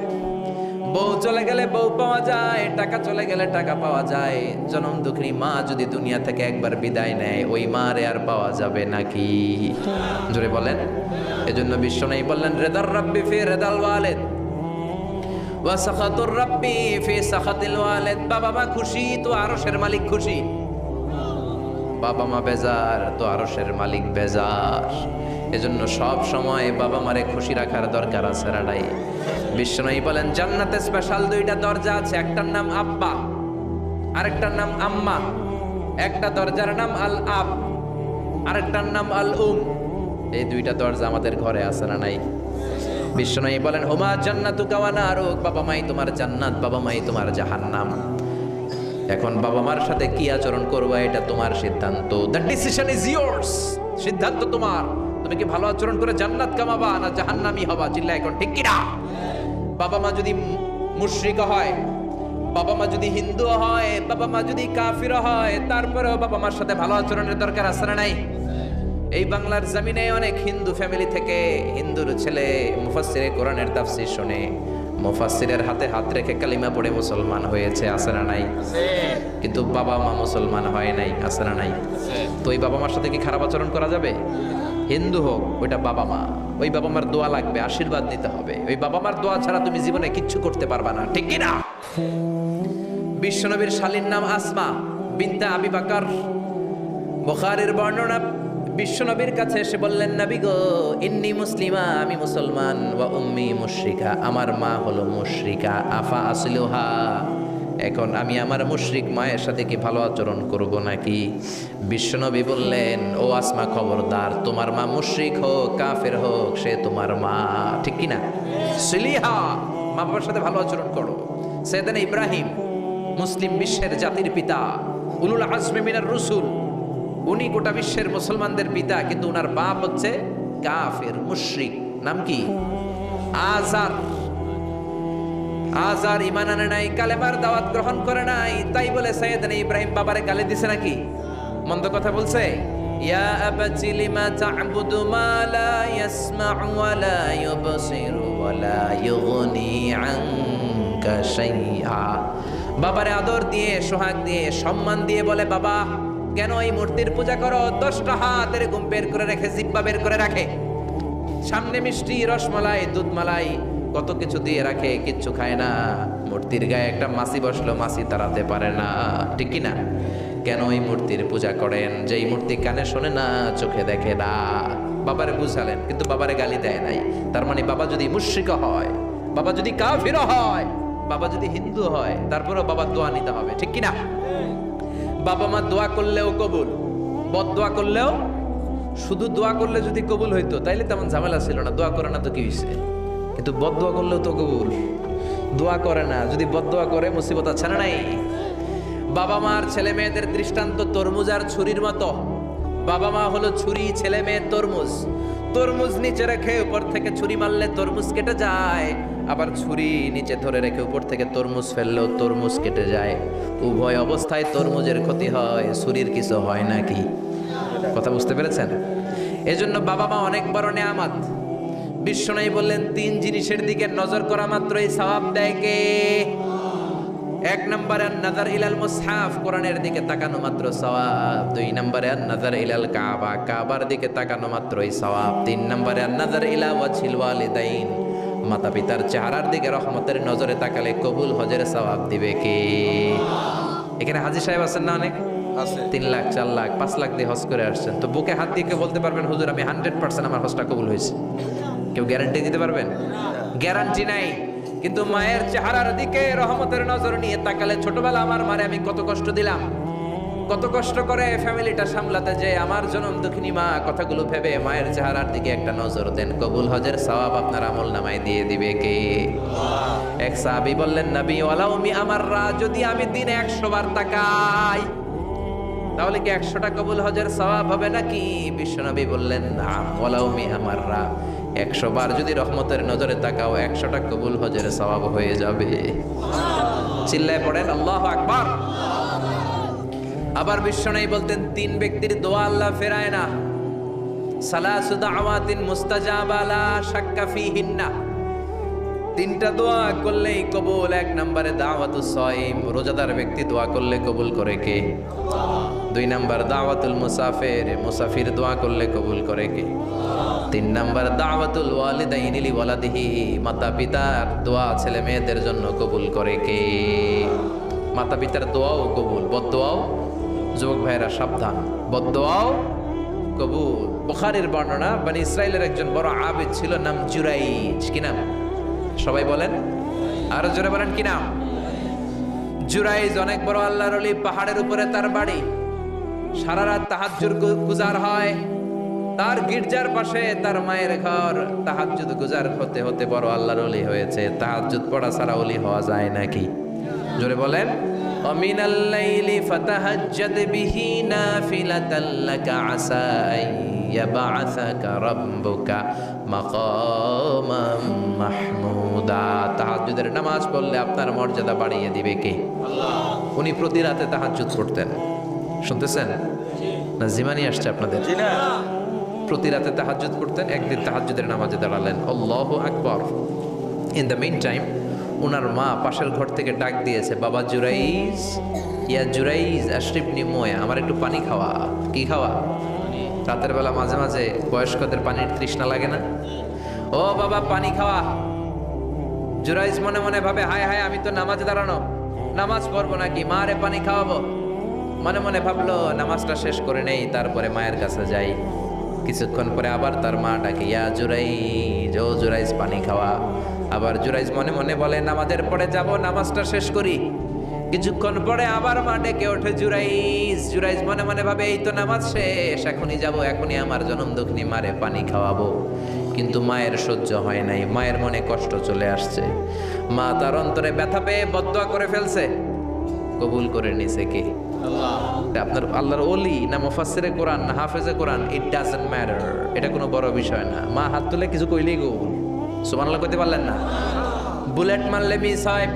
বউ চলে গেলে বউ পাওয়া যায়, টাকা চলে গেলে টাকা পাওয়া যায়। জনম দুঃখিনী মা যদি দুনিয়া থেকে একবার বিদায় নেয়, ওই মারে আর পাওয়া যাবে নাকি? জোরে বলেন। এজন্য বিশ্বনবী বললেন, রেদার রাব্বি ফি রেদাল ওয়ালিদ ওয়া সাখাতুর রাব্বি ফি সাখাতিল ওয়ালিদ। বাবা মা খুশি তো আরশের মালিক খুশি, বাবা মা বেজার তো আরশের মালিক বেজার। এজন্য সব সময় বাবা মারে খুশি রাখার দরকার আছে রাডাই। বিশ্বনবী বলেন, জান্নাতে স্পেশাল দুইটা দরজা আছে, একটার নাম আব্বা, আরেকটার নাম আম্মা। একটা দরজার নাম আল আব, আরেকটার নাম আল উম। এই দুইটা দরজা আমাদের ঘরে আছে না নাই? বিশ্বনবী বলেন, হুমা জান্নাতুকা ওয়া নারুক, বাবা মাই তোমার জান্নাত, বাবা মাই তোমার জাহান্নাম। এখন বাবা মার সাথে কি আচরণ করবা এটা তোমার সিদ্ধান্ত। The decision is years. সিদ্ধান্ত তোমার। তুমি কি ভালো আচরণ করে জান্নাত কামাবা না জাহান্নামী হবা? চিল্লা এখন, ঠিক কি না? বাবা মা যদি মুশরিক হয়, বাবা মা যদি হিন্দু হয়, বাবা মা যদি কাফির হয়, তারপরেও বাবা মার সাথে ভালো আচরণের দরকার আছে না নাই? এই বাংলার জমিনে অনেক হিন্দু ফ্যামিলি থেকে হিন্দুর ছেলে মুফাসসিরে কোরআনের তাফসীর শুনে, মুফাসসিরের হাতে হাত রেখে কালিমা পড়ে মুসলমান হয়েছে, আছে না নাই? কিন্তু বাবা মা মুসলমান হয় নাই, আছে না নাই? তো ওই বাবা মার সাথে কি খারাপ আচরণ করা যাবে? হিন্দু হোক, ওইটা বাবা মা, ওই বাবা মার দোয়া লাগবে, আশীর্বাদ নিতে হবে। ওই বাবা মার দোয়া ছাড়া তুমি জীবনে কিচ্ছু করতে পারবা না, ঠিক কি না? বিশ্বনবীর শালীর নাম আসমা বিনতে আবি বকর। বুখারীর বর্ণনা, বিশ্বনবীর কাছে এসে বললেন, নবী গো, ইন্নী মুসলিমা, আমি মুসলমান, ওয়া উম্মি মুশরিকা, আমার মা হলো মুশরিকা, আফা আসলুহা, এখন আমি আমার মুশরিক মায়ের সাথে কি ভালো আচরণ করব নাকি? বিশ্বনবী বললেন, ও আসমা খবরদার, তোমার মা মুশরিক হোক কাফের হোক, সে তোমার মা, ঠিক কি না? সিলিহা, মা বাবার সাথে ভালো আচরণ করো। সাইয়েদনা ইব্রাহিম মুসলিম বিশ্বের জাতির পিতা, উলুল আজমি মিনার রসুল, উনি গোটা বিশ্বের মুসলমানদের পিতা, কিন্তু উনার বাপ হচ্ছে কাফের মুশরিক। নাম কি? আজার। আজার ঈমান আনে নাই, কালেমার দাওয়াত গ্রহণ করে নাই, তাই বলে সাইয়েদনা ইব্রাহিম বাবারে গালি দিছে নাকি? মন্দ কথা বলছে? ইয়া আবাতি লিমা তা'বুদু মা লা ইয়াসমা'ু ওয়া লা ইউবসিরু ওয়া লা ইউগনি আনকা শাইআ। বাবারে আদর দিয়ে, সোহাগ দিয়ে, সম্মান দিয়ে বলে, বাবা কেন এই মূর্তির পূজা করো? 10টা হাত এরকম বের করে রেখে, জিব্বা বের করে রাখে, সামনে মিষ্টি, রসমালাই, দুধমালাই, কত কিছু দিয়ে রাখে, কিচ্ছু খায় না। মূর্তির গায়ে একটা মাছি বসলো, মাছি তাড়াতে পারে না, ঠিক কি না? কেন এই মূর্তির পূজা করেন? যে এই মূর্তি কানে শোনে না, চোখে দেখে না। বাবারে বুঝালেন, কিন্তু বাবারে গালি দেয় নাই। তার মানে বাবা যদি মুশরিক হয়, বাবা যদি কাফির হয়, বাবা যদি হিন্দু হয়, তারপরেও বাবা দোয়া নিতে হবে, ঠিক কি না? বাবা মা দোয়া করলেও কবুল, বদ দোয়া করলেও। শুধু দোয়া করলে যদি কবুল হইতো তাইলে তেমন ঝামেলা ছিল না, দোয়া করে না তো কি হয়েছে? কিন্তু বদ দোয়া করলেও তো কবুল। দোয়া করে না, যদি বদ দোয়া করে মুসিবত আছে না নাই? বাবা মার ছেলে মেয়েদের দৃষ্টান্ত তরমুজ আর ছুরির মতো। বাবা মা হলো ছুরি, ছেলে মেয়ে তরমুজ। তরমুজ নিচে রেখে উপর থেকে ছুরি মারলে তরমুজ কেটে যায়, আবার ছুরি নিচে ধরে রেখে উপর থেকে তরমুজ ফেললেও তরমুজ কেটে যায়। উভয় অবস্থায় তরমুজের ক্ষতি হয়, ছুরির কিছু হয় নাকি? কথা বুঝতে পেরেছেন? এজন্য বাবা মা অনেক বড় নেয়ামত। বিশ্বনবী বললেন, 3 জিনিসের দিকে নজর করা মাত্রই সওয়াব দেয় কে? 1 নম্বরে আন-নাযার ইলাল মুসহাফ, কোরআনের দিকে তাকানো মাত্র সওয়াব। 2 নম্বরে আন-নাযার ইলাল কাবা, কাবার দিকে তাকানো মাত্রই সওয়াব। 3 নম্বরে আন-নাযার ইলা ওয়াজহিল ওয়ালিদাইন, মাতা পিতার চেহারার দিকে রহমতের নজরে তাকালে কবুল হজের সওয়াব দিবে কে? এখানে হাজী সাহেব আছেন না অনেক? আছে। 3 লাখ, 4 লাখ, 5 লাখ দিয়ে হজ করে আসছেন। তো বুকে হাত দিয়ে কেউ বলতে পারবেন, হুজুর আমি 100% আমার হজটা কবুল হয়েছে? কেউ গ্যারান্টি দিতে পারবেন? গ্যারান্টি নাই। কিন্তু মায়ের চেহারার দিকে রহমতের নজর নিয়ে তাকালে, ছোটবেলা আমার মারে আমি কত কষ্ট দিলাম, কত কষ্ট করে ফ্যামিলিটা সামলাতে, যে আমার জনম দুঃখিনী মা, কথাগুলো ভেবে মায়ের চেহারার দিকে একটা নজর দেন, কবুল হজের সওয়াব আপনার আমল নামায় দিয়ে দিবে কে? এক সাহাবী বললেন, নবী ওয়ালাউ মি আমাররা, যদি আমি দিনে 100 বার তাকাই তাহলে কি 100টা কবুল হজের সওয়াব হবে নাকি? বিশ্বনবী বললেন, নাম ওয়ালাউ মি আমাররা, 100 বার যদি রহমতের নজরে তাকাও, 100টা কবুল হজের সওয়াব হয়ে যাবে। চিল্লায় পড়েন আল্লাহু আকবার। আবার বিশ্বনবী বলতেন, 3 ব্যক্তির দোয়া আল্লাহ ফেরায় না। সালাসু দাওয়াতিন মুস্তাজাবা লা শাক্কা ফিহিন্না, 3টা দোয়া করলেই কবুল। 1 নম্বরে দাওয়াতুস সাইম, রোজাদার ব্যক্তি দোয়া করলে কবুল করে কে? 2 নম্বর দাওয়াতুল মুসাফির, মুসাফির দোয়া করলে কবুল করে কে? 3 নম্বর দাওয়াতুল ওয়ালিদাইনি লি ওয়ালাদিহি, মাতা পিতার দোয়া ছেলে মেয়েদের জন্য কবুল করে কে? মাতা পিতার দোয়াও কবুল, বদদোয়াও। যুবক ভাইরা সাবধান, বদদোয়াও কবুল। বুখারীর বর্ণনা, বনি ইসরাইলের একজন বড় আবিদ ছিল, নাম জুরাইজ। কি নাম? সবাই বলেন, আরো জোরে বলেন, কি নাম? জুরাইজ অনেক বড় আল্লাহর ওলি, পাহাড়ের উপরে তার বাড়ি। সারা রাত তাহাজ্জুদ গুজার হয়। তার গির্জার পাশে তার মায়ের ঘর। তাহাজ্জুদ গুজার হতে হতে বড় আল্লাহর ওলি হয়েছে। তাহাজ্জুদ পড়া ছাড়া ওলি হওয়া যায় নাকি? জোরে বলেন। ওয়ামিনাল লাইলি ফাতাহাজ্জাদ বিহি নাফিলাতাল লাকা আসা ইয়াবআসাকা রাব্বুকা মাকামাম মাহমুদা। তাহাজ্জুদের নামাজ পড়লে আপনার মর্যাদা বাড়িয়ে দিবে কে? আল্লাহ। উনি প্রতি রাতে তাহাজ্জুদ পড়তেন। শুনতেছেন না? জিমানি আসছে আপনাদের? জি না। প্রতি রাতে তাহাজ্জুদ পড়তেন। একদিন তাহাজ্জুদের নামাজে দাঁড়ালেন, আল্লাহু আকবার। ইন দ্য মিন টাইম ওনার মা পাশের ঘর থেকে ডাক দিয়েছে, বাবা জুরাইজ, ইয়া জুরাইজ আশরিবনি মুয়া, আমার একটু পানি খাওয়া। কি খাওয়া? রাতের বেলা মাঝে মাঝে বয়স্কদের পানির তৃষ্ণা লাগে না? ও বাবা পানি খাওয়া। জুরাইজ মনে মনে ভাবে, হায় হায়, আমি তো নামাজে দাঁড়ানো, নামাজ পড়বো নাকি, মা রে পানি খাওয়াবো। মনে মনে ভাবলো নামাজটা শেষ করে নেই, তারপরে মায়ের কাছে যাই। কিছুক্ষণ পরে আবার তার মা ডাকে, ইয়া জুরাইজ, ও জুরাইজ পানি খাওয়া। আবার জুরাইজ মনে মনে বলে, নামাজের পরে যাব, নামাজটা শেষ করি। কিছুক্ষণ পরে আবার মা ডেকে ওঠে, জুরাইজ। জুরাইজ মনে মনে ভাবে, এই তো নামাজ শেষ, এখনই যাব, এখনই আমার জনম দুঃখিনী মারে পানি খাওয়াবো। কিন্তু মায়ের সহ্য হয় নাই, মায়ের মনে কষ্ট চলে আসছে। মা তার অন্তরে ব্যথা পেয়ে বদদোয়া করে ফেলছে, কবুল করে নিছে কে? আপনার আল্লাহর ওলি না মুফাসসিরে কোরআন না হাফেজে কোরআন, ইট ডাজন্ট ম্যাটার, এটা কোনো বড় বিষয় না। মা হাত তুলে কিছু কইলেই কবুল। সুবহানাল্লাহ কইতে পারলেন না? বুলেট মারলে মিস হয়,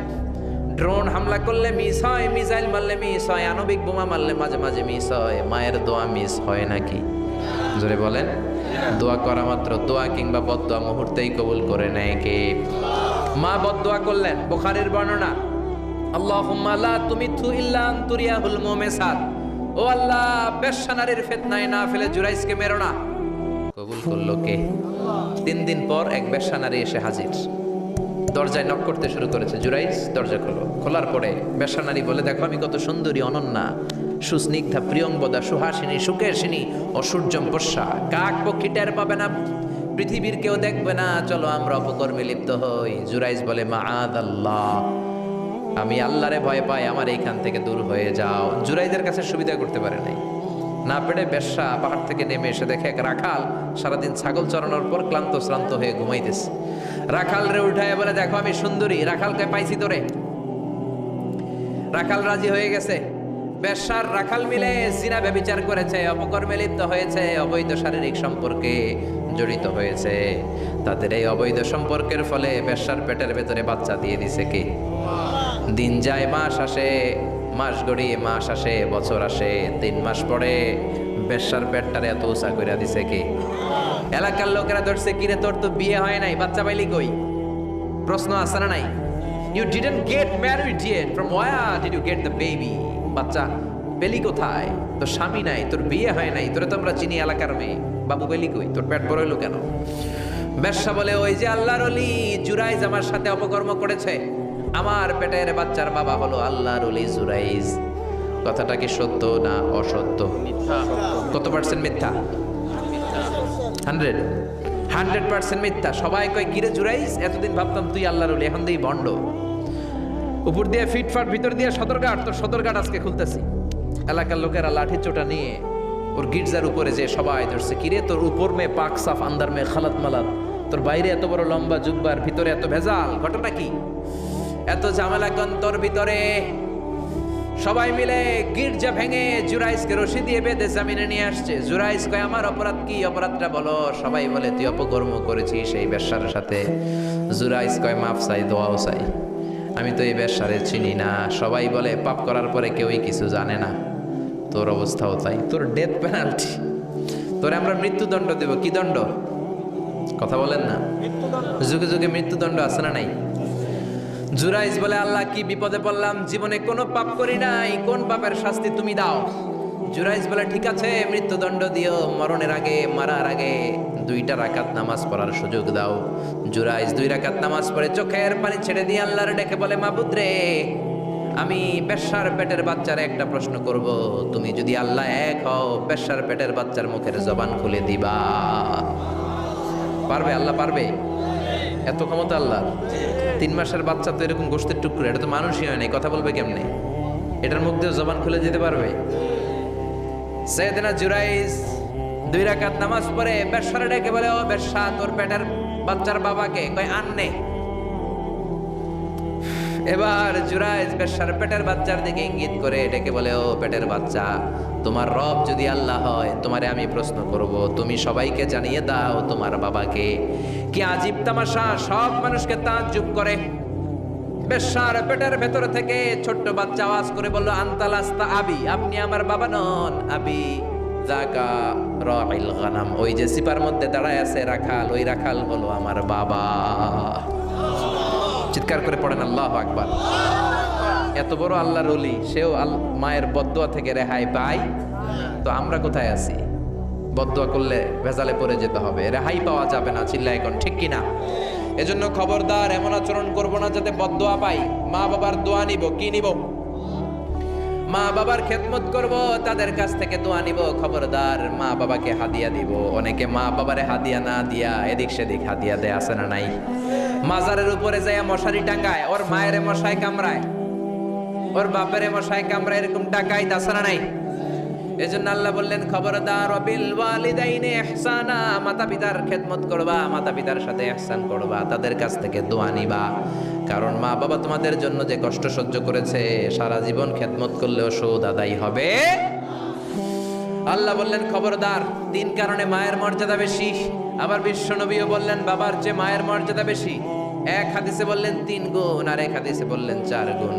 ড্রোন হামলা করলে মিস হয়, মিসাইল মারলে মিস হয়, আণবিক বোমা মারলে মাঝে মাঝে মিস হয়। মায়ের দোয়া মিস হয় নাকি? জোরে বলেন। দোয়া করা মাত্র, দোয়া কিংবা বদদোয়া মুহূর্তেই কবুল করে নেয় কে? মা বদদোয়া করলেন, বুখারীর বর্ণনা, আল্লাহুম্মা লা তুমিতহু ইল্লা আন তুরিয়াহুল মুমিসাত। ও আল্লাহ, বেশ্যা নারীর ফিতনায় না ফেলে জুরাইজকে মেরো না। কবুল করলো কে? 3 দিন পর এক বেশ্যা নারী এসে হাজির, দরজায় নক করতে শুরু করেছে। জুরাইজ দরজা খোলো। খোলার পরে বেশ্যা নারী বলে, দেখো আমি কত সুন্দরী, অনন্যা, সুস্নিগ্ধা, প্রিয়ংবদা, সুহাসিনী, সুকেশিনী, অসূর্যম পশ্যা, কাক পক্ষী টের পাবে না, পৃথিবীর কেউ দেখবে না, চলো আমরা অপকর্মে লিপ্ত হই। জুরাইজ বলে, মাআদাল্লাহ, আমি আল্লাহরে ভয় পাই, আমার এইখান থেকে দূর হয়ে যাও। জুরাইজের কাছে সুবিধা করতে পারে নাই, না পেরে বেশ্যা পাহাড় থেকে নেমে এসে দেখে এক রাখাল সারাদিন ছাগল চড়ানোর পর ক্লান্ত শ্রান্ত হয়ে ঘুমাইতেছে। রাখাল রে উঠায় বলে, দেখো আমি সুন্দরী। রাখালকে পাইছি তোরে। রাখাল রাজি হয়ে গেছে। বেশ্যার রাখাল মিলে জিনা ব্যভিচার করেছে, অপকর্মে লিপ্ত হয়েছে, অবৈধ শারীরিক সম্পর্কে জড়িত হয়েছে। তাদের এই অবৈধ সম্পর্কের ফলে বেশ্যার পেটের ভেতরে বাচ্চা দিয়ে দিছে কে? দিন যায়, মাস আসে, মাস গড়িয়ে মাস আসে, বছর আসে, 3 মাস পরে বেশ্যার পেটটারে এত উঁচা কইরা দিছে কে? এলাকার লোকেরা ধরছে, কিরে তোর তো বিয়ে হয় নাই, বাচ্চা পাইলি কই? প্রশ্ন আছে না নাই? You didn't get married yet. From where did you get the baby? বাচ্চা পেলি কোথায়? তোর স্বামী নাই, তোর বিয়ে হয় নাই, তোরে তো আমরা চিনি এলাকার মেয়ে, বাবু পেলি কই? তোর পেট বড় হইলো কেন? বেশ্যা বলে, ওই যে আল্লাহর ওলি জুরাইজ আমার সাথে অপকর্ম করেছে, আমার পেটের বাচ্চার বাবা হলো আল্লাহর ওলি জুরাইজ। কথাটা কি সত্য না অসত্য? কত পার্সেন্ট মিথ্যা? 100% মিথ্যা। সবাই কয়, কিরে জুরাইজ, এতদিন ভাবতাম তুই আল্লাহর ওলি, এখন দিই ভণ্ড। উপর দিয়ে ফিটফাট, ভিতর দিয়ে সদরঘাট, তোর সদরঘাট আজকে খুলতেছি। এলাকার লোকেরা লাঠি চোটা নিয়ে ওর গির্জার উপরে যে সবাই ধরছে, কিরে তোর উপর মে পাক সাফ, আন্দার মে খালাত মালাত, তোর বাইরে এত বড় লম্বা জুব্বার, ভিতরে এত ভেজাল, ঘটনা কি? এত ঝামেলা কেন তোর ভিতরে? সবাই মিলে গির্জা ভেঙে জুরাইজকে রশি দিয়ে বেঁধে জামিনে নিয়ে আসছে। জুরাইজ কয়, আমার অপরাধ কি? অপরাধটা বলো। সবাই বলে, তুই অপকর্ম করেছিস সেই বেশ্যার সাথে। জুরাইজ কয়, মাফ চাই, দোয়াও চাই, আমি তো এই বেশ্যারে চিনি না। সবাই বলে, পাপ করার পরে কেউই কিছু জানে না, তোর অবস্থাও তাই, তোর ডেথ পেনাল্টি, তোরে আমরা মৃত্যুদণ্ড দেব। কি দণ্ড? কথা বলেন না। যুগে যুগে মৃত্যুদণ্ড আছে না নাই? জুরাইজ বলে, আল্লাহ কি বিপদে পড়লাম, জীবনে কোনো পাপ করি নাই, কোন পাপের শাস্তি তুমি দাও? জুরাইজ বলে, ঠিক আছে মৃত্যুদণ্ড দিও, মরণের আগে, মারার আগে 2 রাকাত নামাজ পড়ার সুযোগ দাও। জুরাইজ 2 রাকাত নামাজ পড়ে চোখের পানি ছেড়ে দিয়ে আল্লাহর ডেকে বলে, মাবুদ রে, আমি বেশ্যার পেটের বাচ্চার একটা প্রশ্ন করব, তুমি যদি আল্লাহ এক হও, বেশ্যার পেটের বাচ্চার মুখের জবান খুলে দিবা। পারবে? আল্লাহ পারবে? এত ক্ষমতা আল্লাহ। 3 মাসের বাচ্চা তো এরকম গোশতের টুকরো, এটা তো মানুষই হয় নাই, কথা বলবে কেমনে? এটার মুখ দিয়ে জবান খুলে যেতে পারবে? সাইয়েদনা জুরাইজ 2 রাকাত নামাজ পড়ে বেশ্যারে ডেকে বলে, ও বেশ্যা, তোর পেটের বাচ্চার বাবাকে? কয়, আননে। এবার জুরাইজ বেশ্যার পেটের বাচ্চার দিকে ইঙ্গিত করে ডেকে বলে, ও পেটের বাচ্চা, তোমার রব যদি আল্লাহ হয়, তোমারে আমি প্রশ্ন করব, তুমি সবাইকে জানিয়ে দাও তোমার বাবাকে। কি আজীব তামাশা, সব মানুষকে তাজ্জুব করে। বেশ্যার পেটের ভেতর থেকে ছোট্ট বাচ্চা আওয়াজ করে বলল, আনতালাস্তা আবি, আপনি আমার বাবা নন। আবি জাকা রাইল গানাম, ওই যে সিপার মধ্যে দাঁড়ায় আছে রাখাল, ওই রাখাল হলো আমার বাবা। চিৎকার করে পড়েন আল্লাহু আকবার। এত বড় আল্লাহর ওলি, সেও মায়ের বদদোয়া থেকে রেহাই পায়, তো আমরা কোথায় আছি? বদদোয়া করলে ভেজালে পড়ে যেতে হবে, রেহাই পাওয়া যাবে না। চিল্লা এখন ঠিক কিনা? এজন্য খবরদার এমন আচরণ করব না যাতে বদদোয়া পাই। মা বাবার দোয়া নিব, কি নিব? মা বাবার খেদমত করব, তাদের কাছ থেকে দোয়া নিব। খবরদার মা বাবাকে হাদিয়া দিব। অনেকে মা বাবারে হাদিয়া না দিয়া এদিক সেদিক হাদিয়া দেয়, আছে না নাই? মাজারের উপরে যাইয়া মশারি টাঙ্গায়, ওর মায়ের মশাই কামড়ায়, ওর বাপের মশাই কামড়ায়, এরকম ডাকাইত, আছে না নাই? এজন্য আল্লাহ বললেন, খবরদার বিল ওয়ালিদাইনি ইহসানা, মাতা পিতার খেদমত করবা, মাতা পিতার সাথে ইহসান করবা, তাদের কাছ থেকে দোয়া নিবা। কারণ মা বাবা তোমাদের জন্য যে কষ্ট সহ্য করেছে, সারা জীবন খেদমত করলেও সুদ আদায় হবে। আল্লাহ বললেন খবরদার, 3 কারণে মায়ের মর্যাদা বেশি। আবার বিশ্ব নবীও বললেন বাবার চেয়ে মায়ের মর্যাদা বেশি। এক হাদিসে বললেন 3 গুণ, আর এক হাদিসে বললেন 4 গুণ।